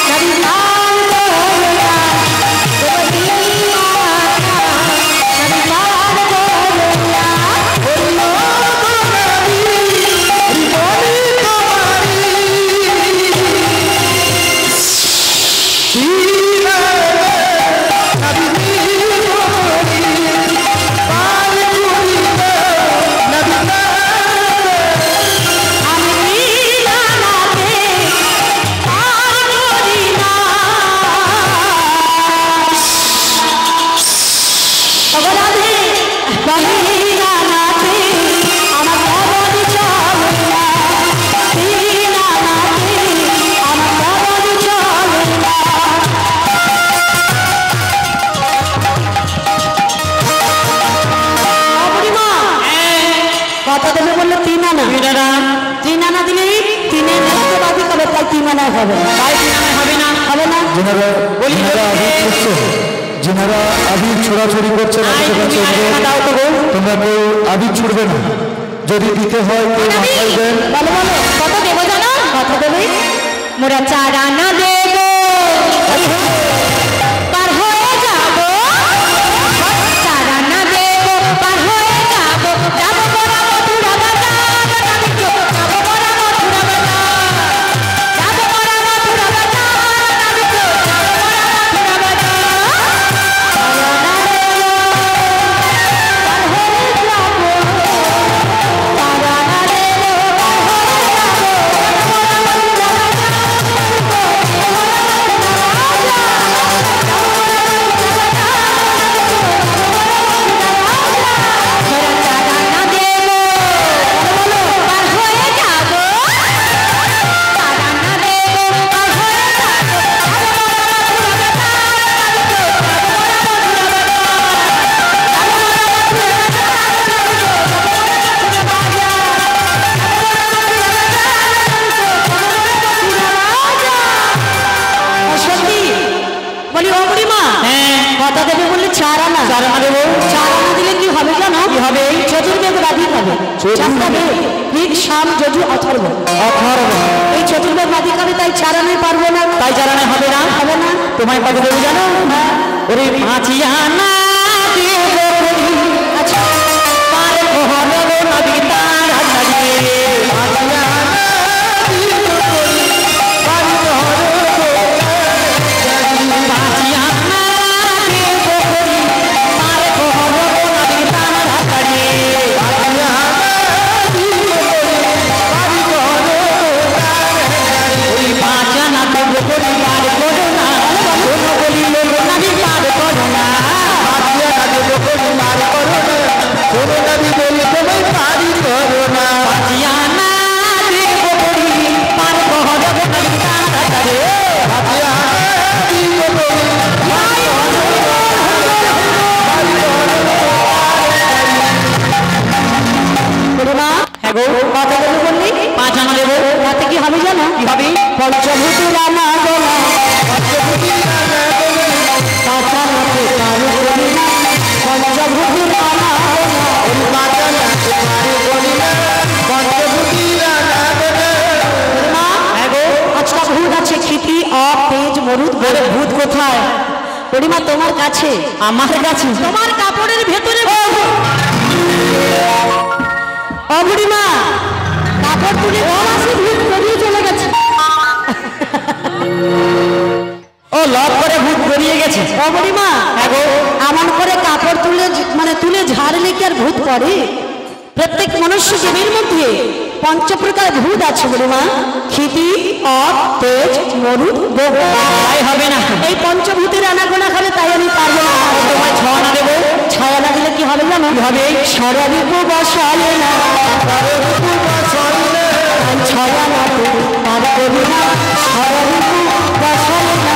নারী মান বলিয়া, দেব তুমি আনা, নারী মান বলিয়া, বলি ও গো নারী, আমি বলি কত দেবে বললো? 3 আনা। 3 আনা দিলে 3 বাদি হবে, তাই 3 আনা হবে। তাই 3 আনা হবে না? হবে না। যিনারা আবির ছোড়াছড়ি করছেন, দাও তো গো। তোমরা কেউ আবির ছুড়বে না। যদি দিতে হয় কেউ মাথায় দেন। বলো বলো, কত দেবো জানো? কত দেবে? মোরা 4 আনা দেবো, পার হয়ে যাবো। 4 আনা দেবো, পার হয়ে যাবো। যাবো মোরা মথুরা বাজার, যাবো মোরা মথুরা বাজার, যাবো মোরা মথুরা বাজার, যাবো মোরা মথুরা বাজার। 4 আনা দেবো, পার হয়ে যাবো। বলি ও বুড়িমা, কত দেবে বললে? 4 আনা। 4 আনা দেবো। 4 আনা দিলে কি হবে জানো? কি হবে? চতুর্বেদ বাদী হবে। 4টা বেদ, ঋক, সাম, যজু, অথর্ব। এই চতুর্বেদ বাদী হবে, তাই 4 আনাই পারবো না। তাই 4 আনা হবে না? হবে না। তোমায় কত দেবো জানো? ওরে 5 আনা দেবো বলি। আচ্ছা, পার হলো নদী তার হারিয়ে। 5 আনা দেবো বলি, পার হলো। 5 আনা দেবো বলি, পার হলো নদী তার হারিয়ে। 5 আনা দেবো বলি, পার হলো। ওই 5 আনা দেবো বলি, পার করো না। কোনো বলি লোক নদী পার করো না। 5 আনা দেবো বলি, পার করো না। কোনো নদী বলি তোমায় পারি করো না। 5 আনা দেবো বলি, পার হলো নদী তার হারিয়ে। 5 আনা দেবো বলি, পার হলো। বুড়িমা, হ্যাঁ গো, কত দেবে বললি? 5 আনা দেবো। তাতে কি হবে জানো? কি হবে? পঞ্চভূতি রানা গোলা, পঞ্চভূতি রানা গোলা, পাঁচ আনাতে কারু বলি না। পঞ্চভূতি রানা গোলা, ওই বাজানাতে কারু বলি না, পঞ্চভূতি রানা গোলা। বুড়িমা, হ্যাঁ গো, 5টা ভূত আছে, ক্ষিতি, অপ, তেজ, মরুদ, আরে গরু। ভূত কোথায়? বুড়িমা তোমার কাছে, আমার কাছে? তোমার কাপড়ের ভেতরে। ও বুড়িমা কাপড় তুলে আসি ভূত বেরিয়ে চলে গেছে। ও লক করে ভূত বেরিয়ে গেছে। ও বুড়িমা এমন করে কাপড় তুলে ঝাড়লে কি আর ভূত পড়ে? প্রত্যেক মনুষ্য জীবের মধ্যে পঞ্চপ্রকার ভূত আছে বুড়িমা। ক্ষিতি, অপ, তেজ, মরুদ, দেব। তাই হবে না। এই পঞ্চভূতের আনাগোনা খাবে, তাই আমি পারবো না। তোমায় ছাওয়া না দেবো। ছায়া না দিলে কি হবে জানো? কি হবে? সররিপু বসালে না, ছায়া না তো তার করি না, সররিপু বসালে না।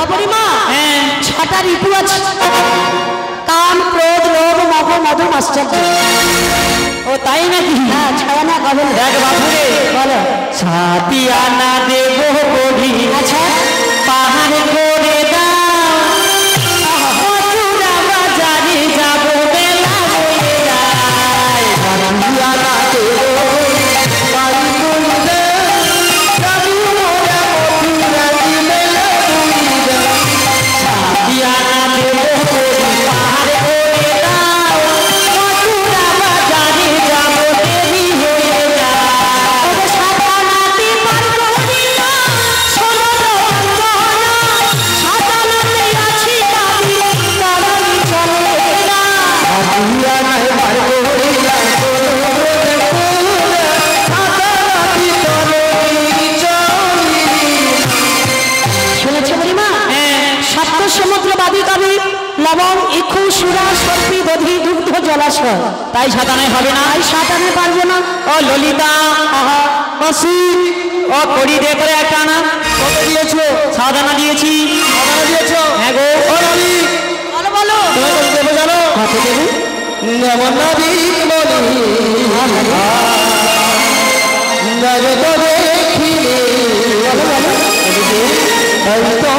অপরিমা ছটা ঋতু আছে, কাম, ক্রোধ, লোভ, মোহ, মধু, মাশ্চর্য। ও তাই নাকি? হ্যাঁ, ছায়া না কবে দেখ বাবুরে, বলো। ছাতিয়া না দেবো কবি। আচ্ছা পাহাড় করে দাও, মথুরা বাজারে যাবো, বেলা হয়ে যায়। ছাতিয়া না দেবো বাড়ি বললে যাবি মোরা মথুরারি মেলা বললে। ছাতিয়া না দেবো কবি, পাহাড় করে দাও, মথুরা বাজারে যাবো, দেরি হয়ে যায়। সাতানাতে পারবো না, ষোলো সাতানাতে আছি দাবি, কারণই চলে না। ছাতিয়া নাই পারবো না সাদানাতি তলে চলি। শুনেছে বুড়িমা? সপ্ত সমুদ্রবাদী কবি লবণ, ইক্ষু, সুরা, সর্পি, দধি, দুগ্ধ, জলাশয়। তাই সাতানায় হবে না। তাই সাঁতারে পারবো না। ও ললিতা, মাসি ও কড়ি দে করে একটা আনা। কত দিয়েছো? সাদানা দিয়েছি। সাদানা দিয়েছো? হ্যাঁ গো। ও রবি বলো বলো। তুমি কত দেবে জানো? কত দেবে? নমন নাবিক বলি নরে তো দেখিলে বলো বলো। এই তো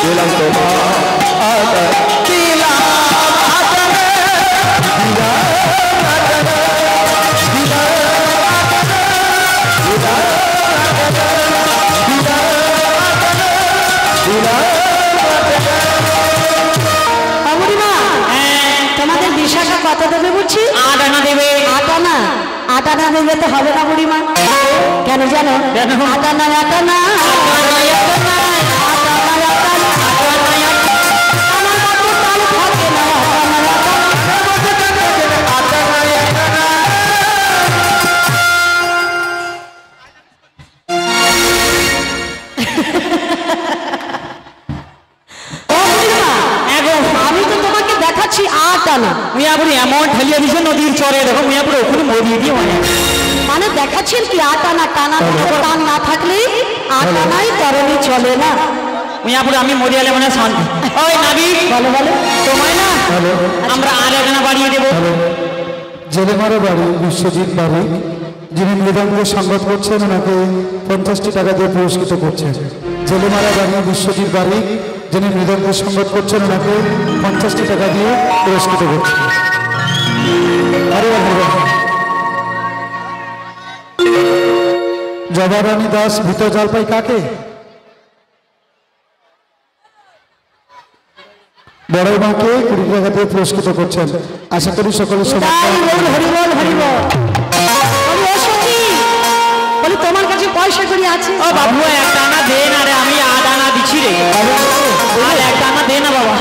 দিলাম তোমার আকার দিলাম। তোমাদের বিশাখা কত দেবে বলছি? 8 আনা দেবে। 8 আনা? 8 আনা দিলে তো হবে না বুড়িমা। কেন জানো? কেন? 8 আনা 8 আনা আমার বাবু তাল থাকে না। 8 আনা 8 আনা। ও বুড়িমা, আমি তো তোমাকে দেখাচ্ছি 8 আনা। মিয়াপুরে এমন ঠেলিয়ে দিছে নদীর চরে, দেখো মিয়াপুরে ওখানে মরিয়ে দিয়ে মানে দেখাচ্ছেন কি 8 আনা, টানা টান না থাকলে 8 আনাই তরণী চলে না। মিয়াপুরে আমি মরিয়ালে মানে শান্তি। ওই নাবি বলো বলো। তোমায় না আমরা 8 আনা বাড়িয়ে দেবো। জেলেমারা বাড়ি বিশ্বজিৎ বাড়ি, যিনি মৃদঙ্গ সংগত করছেন ওনাকে 50টি টাকা দিয়ে পুরস্কৃত করছেন। জেলেমারা বাড়ি বিশ্বজিৎ বাড়ি, যিনি মৃদঙ্গ সংগত করছেন ওনাকে 50টি টাকা দিয়ে পুরস্কৃত করছেন। আরে জবারানী দাস ভীত জলপাই কাকে? বড়ই মাকে 20 টাকা দিয়ে পুরস্কৃত করছেন। আশা করি সকলের বলি তোমার কাছে পয়সা করি আছে? ও বাবু একটা আনা দে না রে, আমি 8 আনা দিচ্ছি রে। আর একটা আনা দে না বাবা।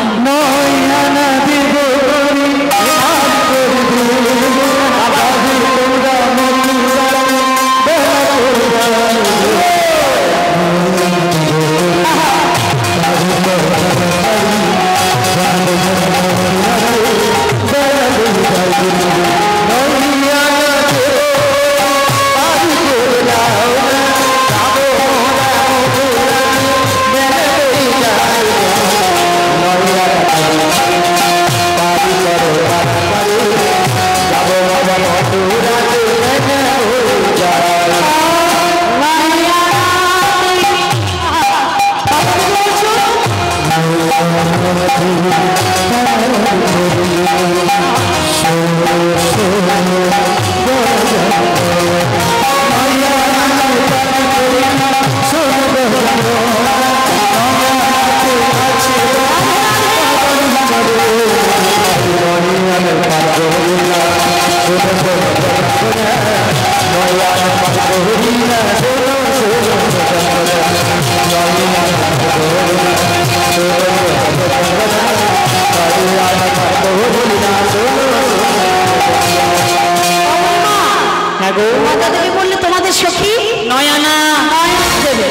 বললে তোমাদের সখী নয়না দেবে,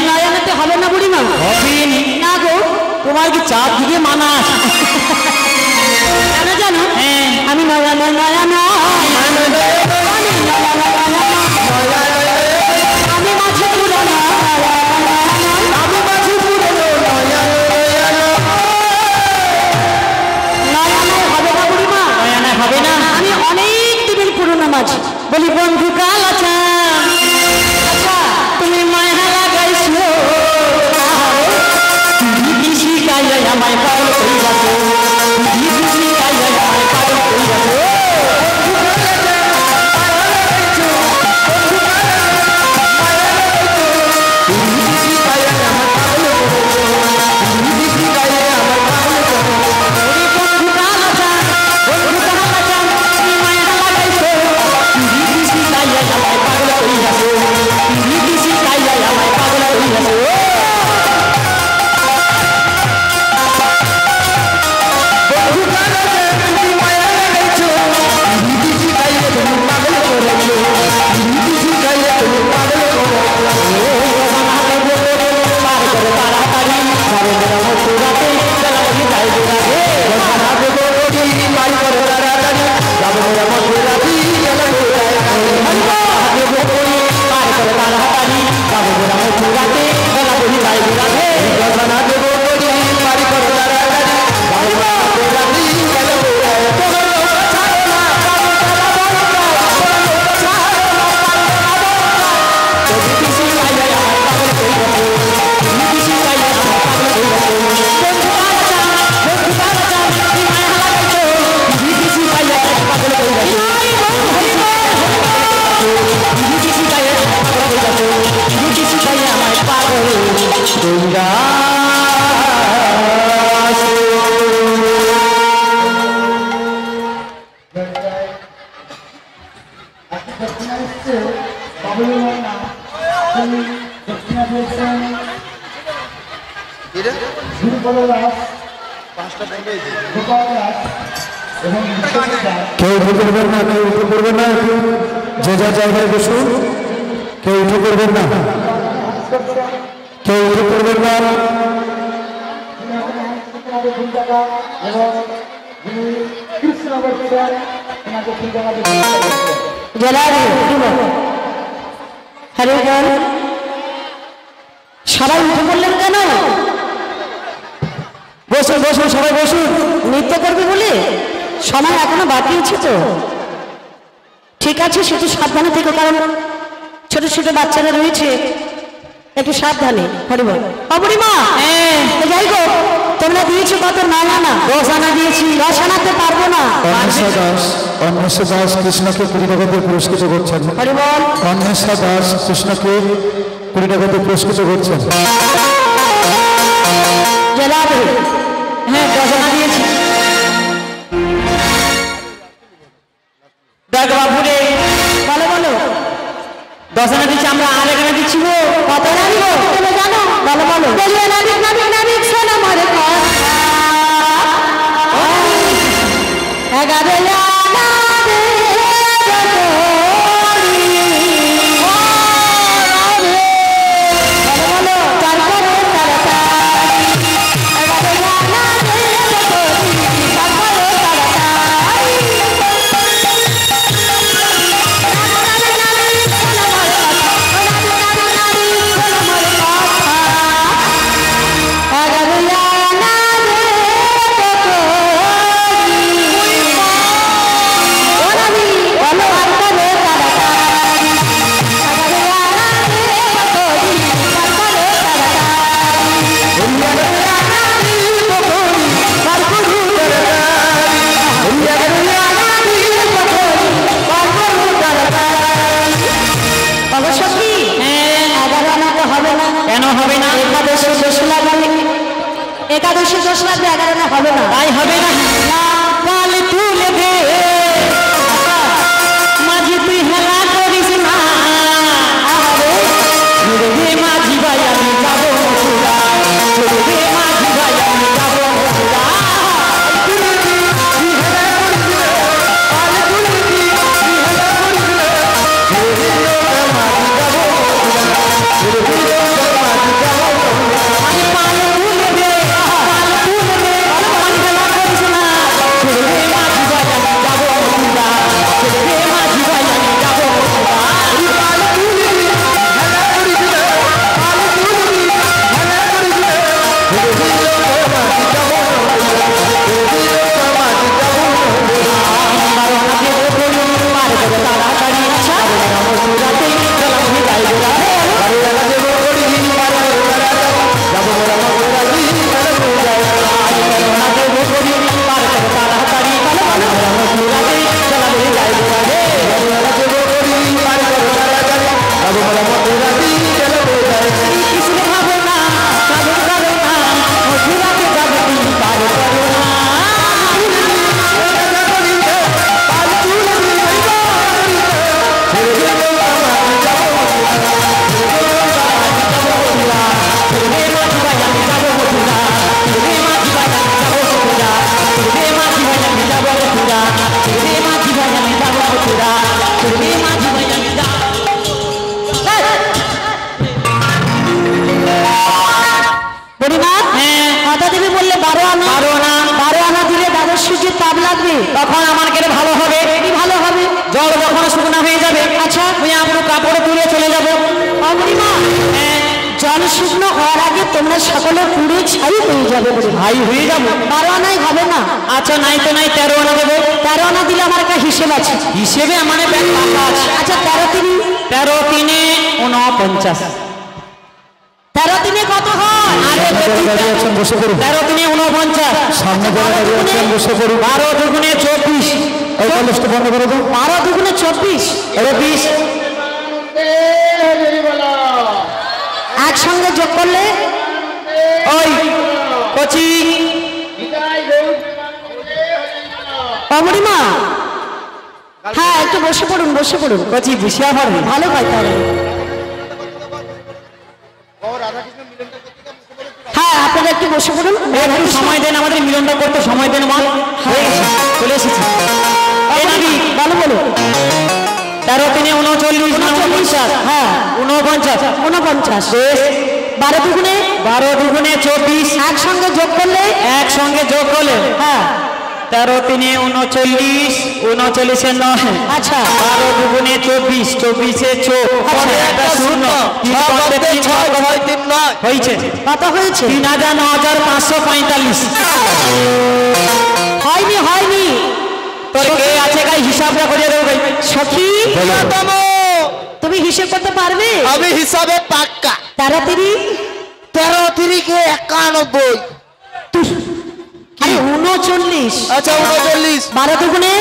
নয়নাতে হবে না বুড়িমা? না গো, তোমার কি চাপ দিকে মানা? কেন জানো? আমি নয়না নয়না আমি মাঝে পুরানো নয়নায় হবে না বুড়িমা? নয়না হবে না। আমি অনেক দিনের পুরনো মাছ। বলি বন্ধু কাল আচ্ছা তুমি মায়া লাগাইছো দিদি গাইয়া আমায় পাগল কইরাছো, দিদি গাইয়া আমায় পাগল কইরাছো। কেউ উঠে করবেন না, কেউ উঠে করবেন না, যে যার জায়গায় বসুন, কেউ উঠে করবেন না, কেউ উঠে করবেন না। সবাই উঠে পড়লেন কেন? বসুন বসুন, সবাই বসুন। নৃত্য করবে বলে সময় এখনো বাকি আছে তো। ঠিক আছে, সে তো সাবধানে থেকো, কারণ ছোট ছোট বাচ্চারা রয়েছে, একটু সাবধানে। হরিবল। অপরিমা, যাই গো, তোমরা দিয়েছো কত? 9 আনা। 10 আনা দিয়েছি। 10 আনাতে পারবো না। অন্বেষা দাস কৃষ্ণকে 20 টাকা দিয়ে পুরস্কৃত করছেন। হরিবল অন্বেষা দাস কৃষ্ণকে 20 টাকা দিয়ে পুরস্কৃত করছেন। জেলাবে হ্যাঁ 10 আনা দিয়েছি। দেখ বাবু রে, বলো বলো 10 আনা দিচ্ছি, আমরা আর এখানে দিচ্ছি গো। কত জানি গো তুমি জানো? বলো বলো বলিয়ে নাবিক নাবিক নাবিক শোনো মরে কথা 11 একাদশী দোসরা 11 না হবে না, তাই হবে না। কাল তুলে দে মাঝি তুই হেলা করিস না, রে মাঝি ভাই আমি যাবো মথুরা, রে মাঝি ভাই আমি যাবো মথুরা। তখন আমার কেটে ভালো হবে। কি ভালো হবে? জল যখন শুকনা হয়ে যাবে, আচ্ছা আমি আপনার কাপড়ে তুলে চলে যাবো। অমরিমা জল শুকনো হওয়ার আগে তোমরা সকলে পুরো ছাই হয়ে যাবে। ভাই হয়ে যাবো। 12 আনাই হবে না? আচ্ছা নাই তো নাই, 13 আনা দেবো। 13 আনা দিলে আমার একটা হিসেব আছে। হিসেবে আমার ব্যাগ টাকা আছে। আচ্ছা 13 3 49। 13 3 কত হয়? আরে বসে পড়ুন। 13 3 49। সামনে যারা দাঁড়িয়ে আছেন বসে পড়ুন। 12 দুগুণে 24। এই কলেজটা বন্ধ করে দাও। 12 দুগুণে 24। 20। একসঙ্গে যোগ করলে ওই কচি অমরিমা হ্যাঁ একটু বসে পড়ুন, বসে পড়ুন। কচি বুঝিয়া পারবে। ভালো হয় তাহলে। হ্যাঁ আপনারা একটু বসে পড়ুন। একটু সময় দেন, আমাদের মিলনটা করতে সময় দেন। মা হয়ে গেছে, চলে এসেছি। এই নাকি ভালো বলো। 13 3 39 না 49? হ্যাঁ 49। 49। 12 দুগুণে 24। একসঙ্গে যোগ করলে একসঙ্গে যোগ করলে হ্যাঁ 13 3 39, 39 9। আচ্ছা 12 দুগুণে 24, 24 একটা শূন্য, 3 হয়েছে। কত হয়েছে? 3,9545। হয়নি হয়নি। তোর কে আছে গাই হিসাবটা করিয়ে দেবো ভাই। সখী তুমি হিসেব করতে পারবে? আমি হিসাবে পাক্কা। 13 3 13 3 কে 91। আরে 39। আচ্ছা 39। 12 দুগুণে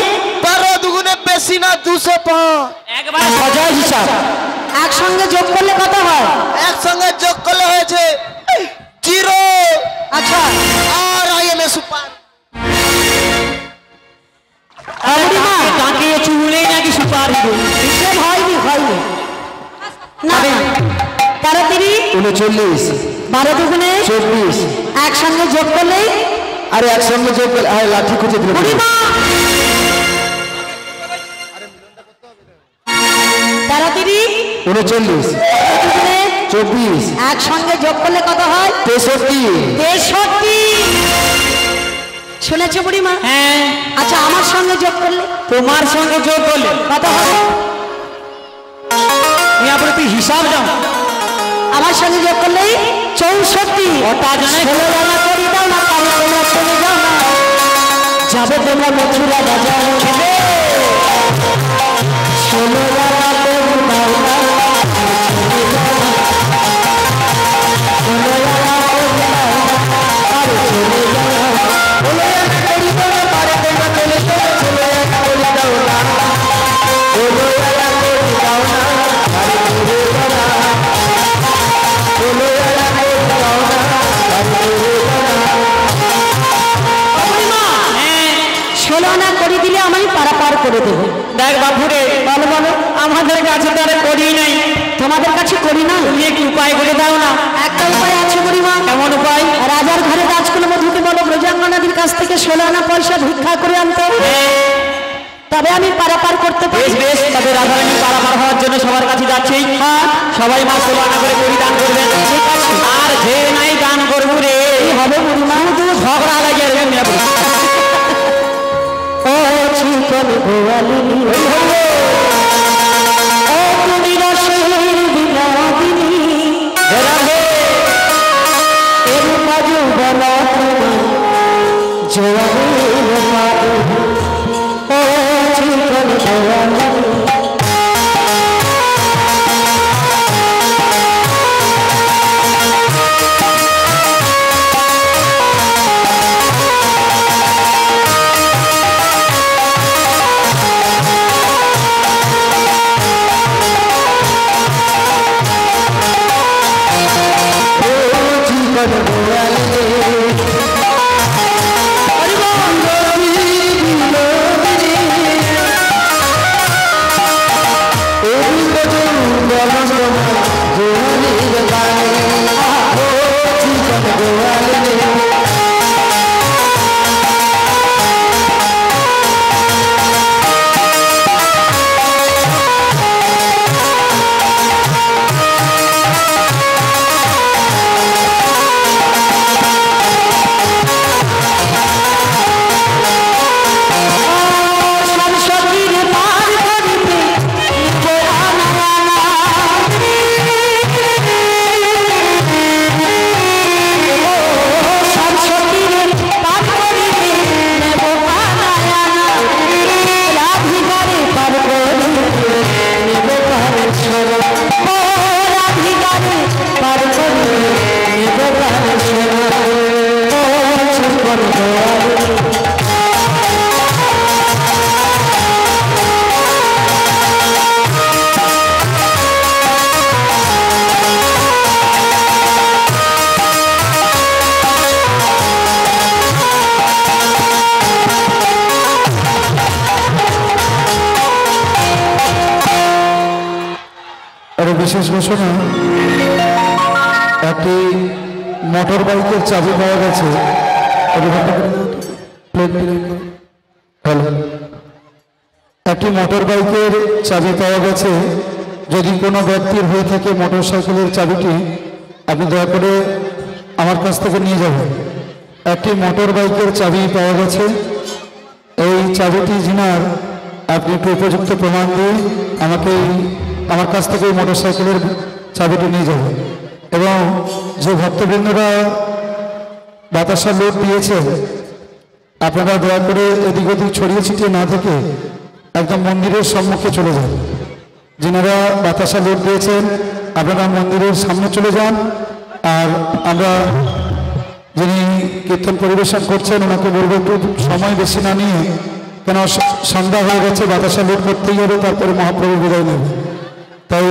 12 দুগুণে বেশি না 205। একবার সজয় হিসাব। একসঙ্গে যোগ করলে কত হয়? একসঙ্গে যোগ করলে হয়েছে 0। আচ্ছা আর আইএমএ সুপার। তাকে চুলে নাকি সুপার হিরো হিসেব হয়নি না 13 39 12 দুগুণে 24 একসঙ্গে যোগ করলেই আরে একসঙ্গে যোগ করলে আরে লাঠি খুঁজে দিল বুড়িমা 13 39 দুগুণে 24 একসঙ্গে যোগ করলে কত হয়? 63 শুনেছো বুড়িমা? হ্যাঁ আচ্ছা আমার সঙ্গে যোগ করলে তোমার সঙ্গে যোগ করলে কত হবে? তুই হিসাব দাও। আমার সঙ্গে যোগ করলেই 64। ওটা জানে ষোলো জানা করি দাও না কারো তোমরা চলে যাও না যাবে তোমরা মথুরা বাজার 16 জানা করি দাও না 16 জানা করি দাও না কারো চলে যাও না 16 জানা করি দাও না পারে তোমরা চলে যাও 16 জানা করি দাও না 16 জানা করি দাও না পারে চলে যাও না 16 জানা করি দাও না পারে চলে যাও না 16 আনা করে দিলে আমি পারাপার করে দেবো। দেখ বাপুরে বলো বলো আমাদের কাছে তো আর করি নাই, তোমাদের কাছে করি না? তুমি একটু উপায় করে দাও না। একটা উপায় আছে বুড়িমা। কেমন উপায়? রাজার ঘরে রাজকুল মধুকে বলো ব্রজাঙ্গনাদির কাছ থেকে 16 আনা পয়সা ভিক্ষা করে আনতে, তবে আমি পারাপার করতে বেশ পারি। বেশ, তবে রাধারানী পারাপার হওয়ার জন্য সবার কাছে যাচ্ছি। সবাই মা 16 আনা করে পরিদান করবেন। ঠিক আছে। আর যে নাই দান করবো রে কি হবে বুড়িমা? তুই ঝগড়া লাগিয়ে রে মেয়ে ও চিকন গোয়ালিনী ও তুমি রসের বিনোদিনী এর মাঝে বলা জোয়ারের মাঝে ও চিকন গোয়ালিনী বিশেষ ঘোষণা, একটি মোটর বাইকের চাবি পাওয়া গেছে। একটি মোটর বাইকের চাবি পাওয়া গেছে। যদি কোনো ব্যক্তির হয়ে থাকে মোটর সাইকেলের চাবিটি, আপনি দয়া করে আমার কাছ থেকে নিয়ে যাবেন। একটি মোটর বাইকের চাবি পাওয়া গেছে। এই চাবিটি যিনার, আপনি একটু উপযুক্ত প্রমাণ দিয়ে আমাকে আমার কাছ থেকে মোটর সাইকেলের চাবিটি নিয়ে যাবেন। এবং যে ভক্তবৃন্দরা বাতাসা লোড দিয়েছে, আপনারা দয়া করে এদিক ওদিক ছড়িয়ে ছিটিয়ে না থেকে একদম মন্দিরের সম্মুখে চলে যান। যিনারা বাতাসা লোড দিয়েছেন আপনারা মন্দিরের সামনে চলে যান। আর আমরা যিনি কীর্তন পরিবেশন করছেন ওনাকে বলবো একটু সময় বেশি না নিয়ে, কেন সন্ধ্যা হয়ে গেছে, বাতাসা লুট করতেই হবে, তারপরে মহাপ্রভু বিদায় নেবে। তাই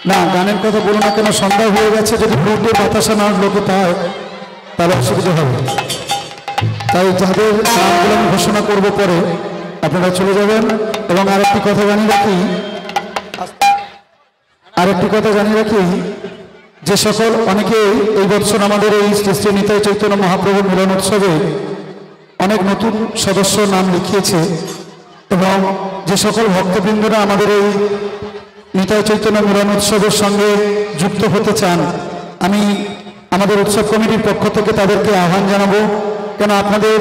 না, গানের কথা বলো না, কেন সন্ধ্যা হয়ে গেছে, যদি লুটে বাতাসা না লোকে পায় তাহলে অসুবিধা হবে। তাই যাদের নামগুলো আমি ঘোষণা করবো পরে আপনারা চলে যাবেন। এবং আরেকটি কথা জানিয়ে রাখি, যে সকল অনেকে এই বছর আমাদের এই শ্রী শ্রী নিতাই চৈতন্য মহাপ্রভু মিলন উৎসবে অনেক নতুন সদস্য নাম লিখিয়েছে, এবং যে সকল ভক্তবৃন্দরা আমাদের এই নিতাই চৈতন্য মিলন উৎসবের সঙ্গে যুক্ত হতে চান, আমি আমাদের উৎসব কমিটির পক্ষ থেকে তাদেরকে আহ্বান জানাবো। কেন আপনাদের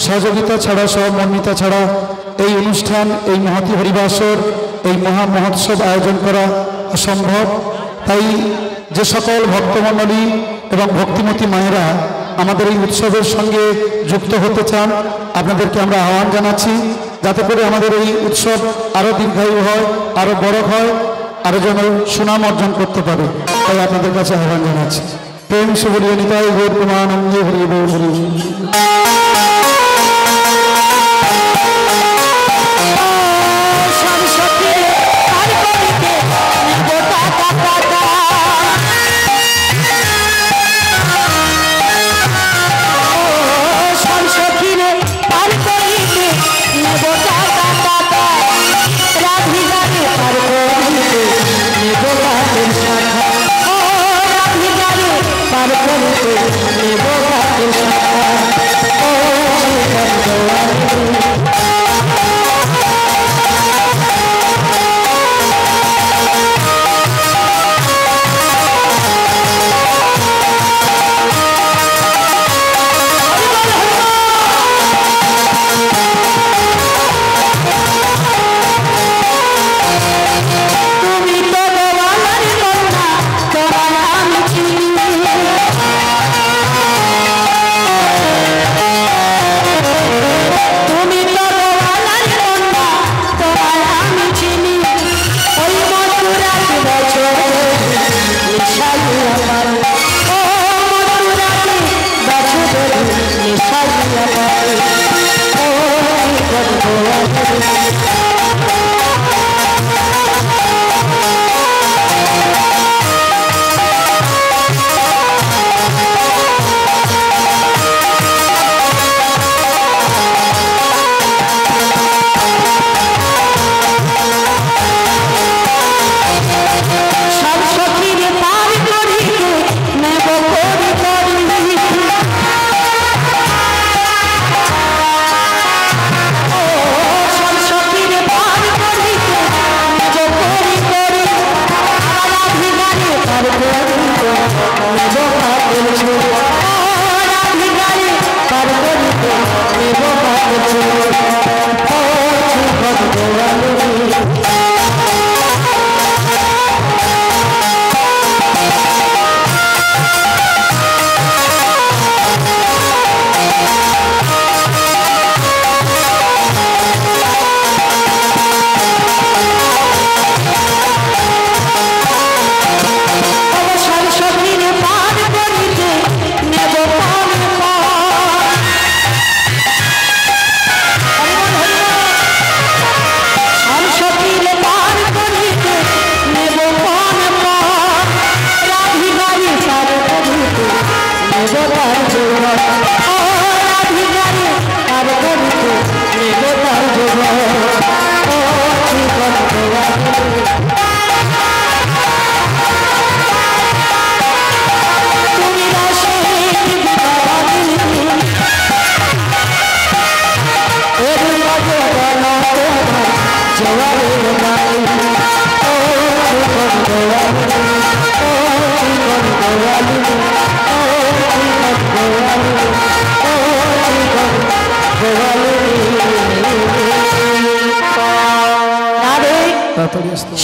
সহযোগিতা ছাড়া, সহমর্মিতা ছাড়া এই অনুষ্ঠান, এই মহতি হরিবাসর, এই মহা মহোৎসব আয়োজন করা অসম্ভব। তাই যে সকল ভক্তমণ্ডলী এবং ভক্তিমতী মায়েরা আমাদের এই উৎসবের সঙ্গে যুক্ত হতে চান, আপনাদেরকে আমরা আহ্বান জানাচ্ছি, যাতে করে আমাদের এই উৎসব আরও দীর্ঘায়ু হয়, আরও বড় হয়, আরও যেন সুনাম অর্জন করতে পারে। তাই আপনাদের কাছে আহ্বান জানাচ্ছি। প্রেম সে বলিয়ে নিতাই গৌর প্রেমানন্দে হরি বল হরি।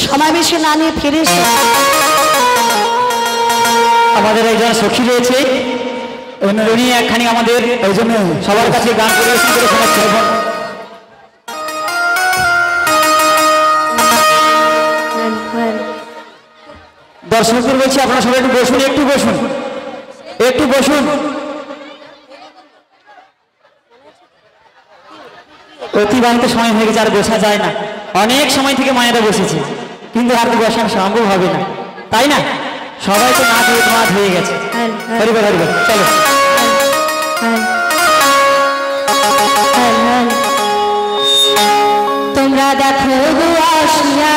সমাবেশে না নিয়ে ফিরে এসে আমাদের একজন সখী রয়েছে, উনি একখানি আমাদের এই জন্য সবার কাছে গান পরিবেশন করে শোনাচ্ছেন। দর্শকদের বলছি আপনারা সবাই একটু বসুন, একটু বসুন, একটু বসুন। অতিবাহিত সময় হয়ে গেছে, আর বসা যায় না। অনেক সময় থেকে মায়েরা বসেছে, কিন্তু আর বসানো সম্ভব হবে না, তাই না? সবাই তো নাচ মাত হয়ে গেছে। হরিবল হরিবল, চলো। তোমরা দেখো আসিয়া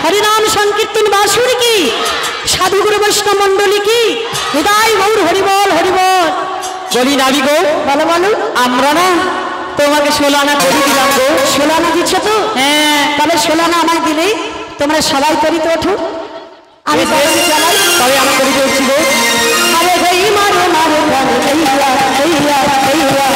हरिनाम संकीर्तन बासुर की साधु गुरु वैष्णव मंडली की हृदय गौर हरिबोल हरिबोल বলি নাবি গো, বলো বলো। আমরা না তোমাকে 16 আনা করে দিলাম গো। 16 আনা দিচ্ছ তো? হ্যাঁ। তাহলে 16 আনা আমায় দিলেই তোমরা সবাই করিতে ওঠো, আমি করি চালাই। তবে আমরা করিতে উঠছি গো। আরে ভাই মারো মারো মারো এইয়া এইয়া এইয়া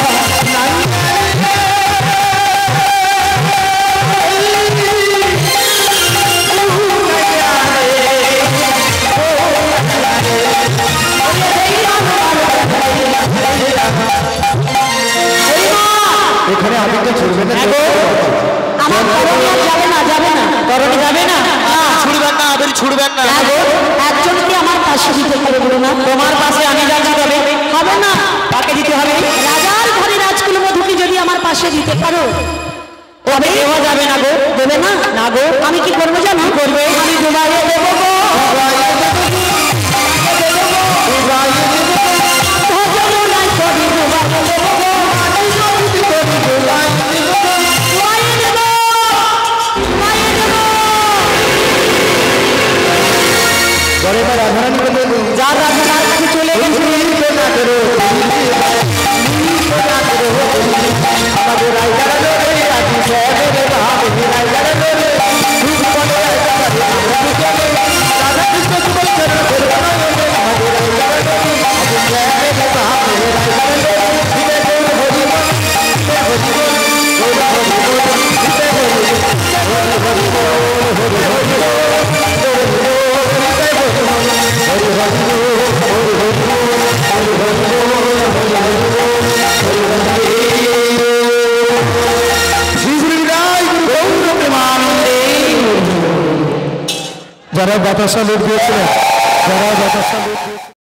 এখানে আদিত্য ছুড়বে না, আমার করণীয় যাবে না, যাবে না, করণী যাবে না, ছুড়বেন না, আবির ছুড়বেন না। একজনকে আমার পাশে দিতে পারে বলো না। তোমার পাশে আমি যাচ্ছি, তবে হবে না, তাকে দিতে হবে। রাজার ঘরে রাজকুল মধুকে যদি আমার পাশে দিতে পারো তবে দেওয়া যাবে না গো। দেবে না? না গো। আমি কি করবো জানো? করবে আমি ডুবাইয়ে দেবো গো। ভজনায় করি ডুবাইয়ে দেবো গো। ডুবাইয়ে দেবো, ডুবাইয়ে দেবো। পরে এবার রাধারানী বলে যার রাজা তার কাছে চলে গেছে। আমাদের রায়গাড়া লোরে রাজি সাহেবের ভাব রায়গাড়া লোরে রাধা কৃষ্ণ যথাশা লুট দিয়েছিলেন, যারা যথাশা লুট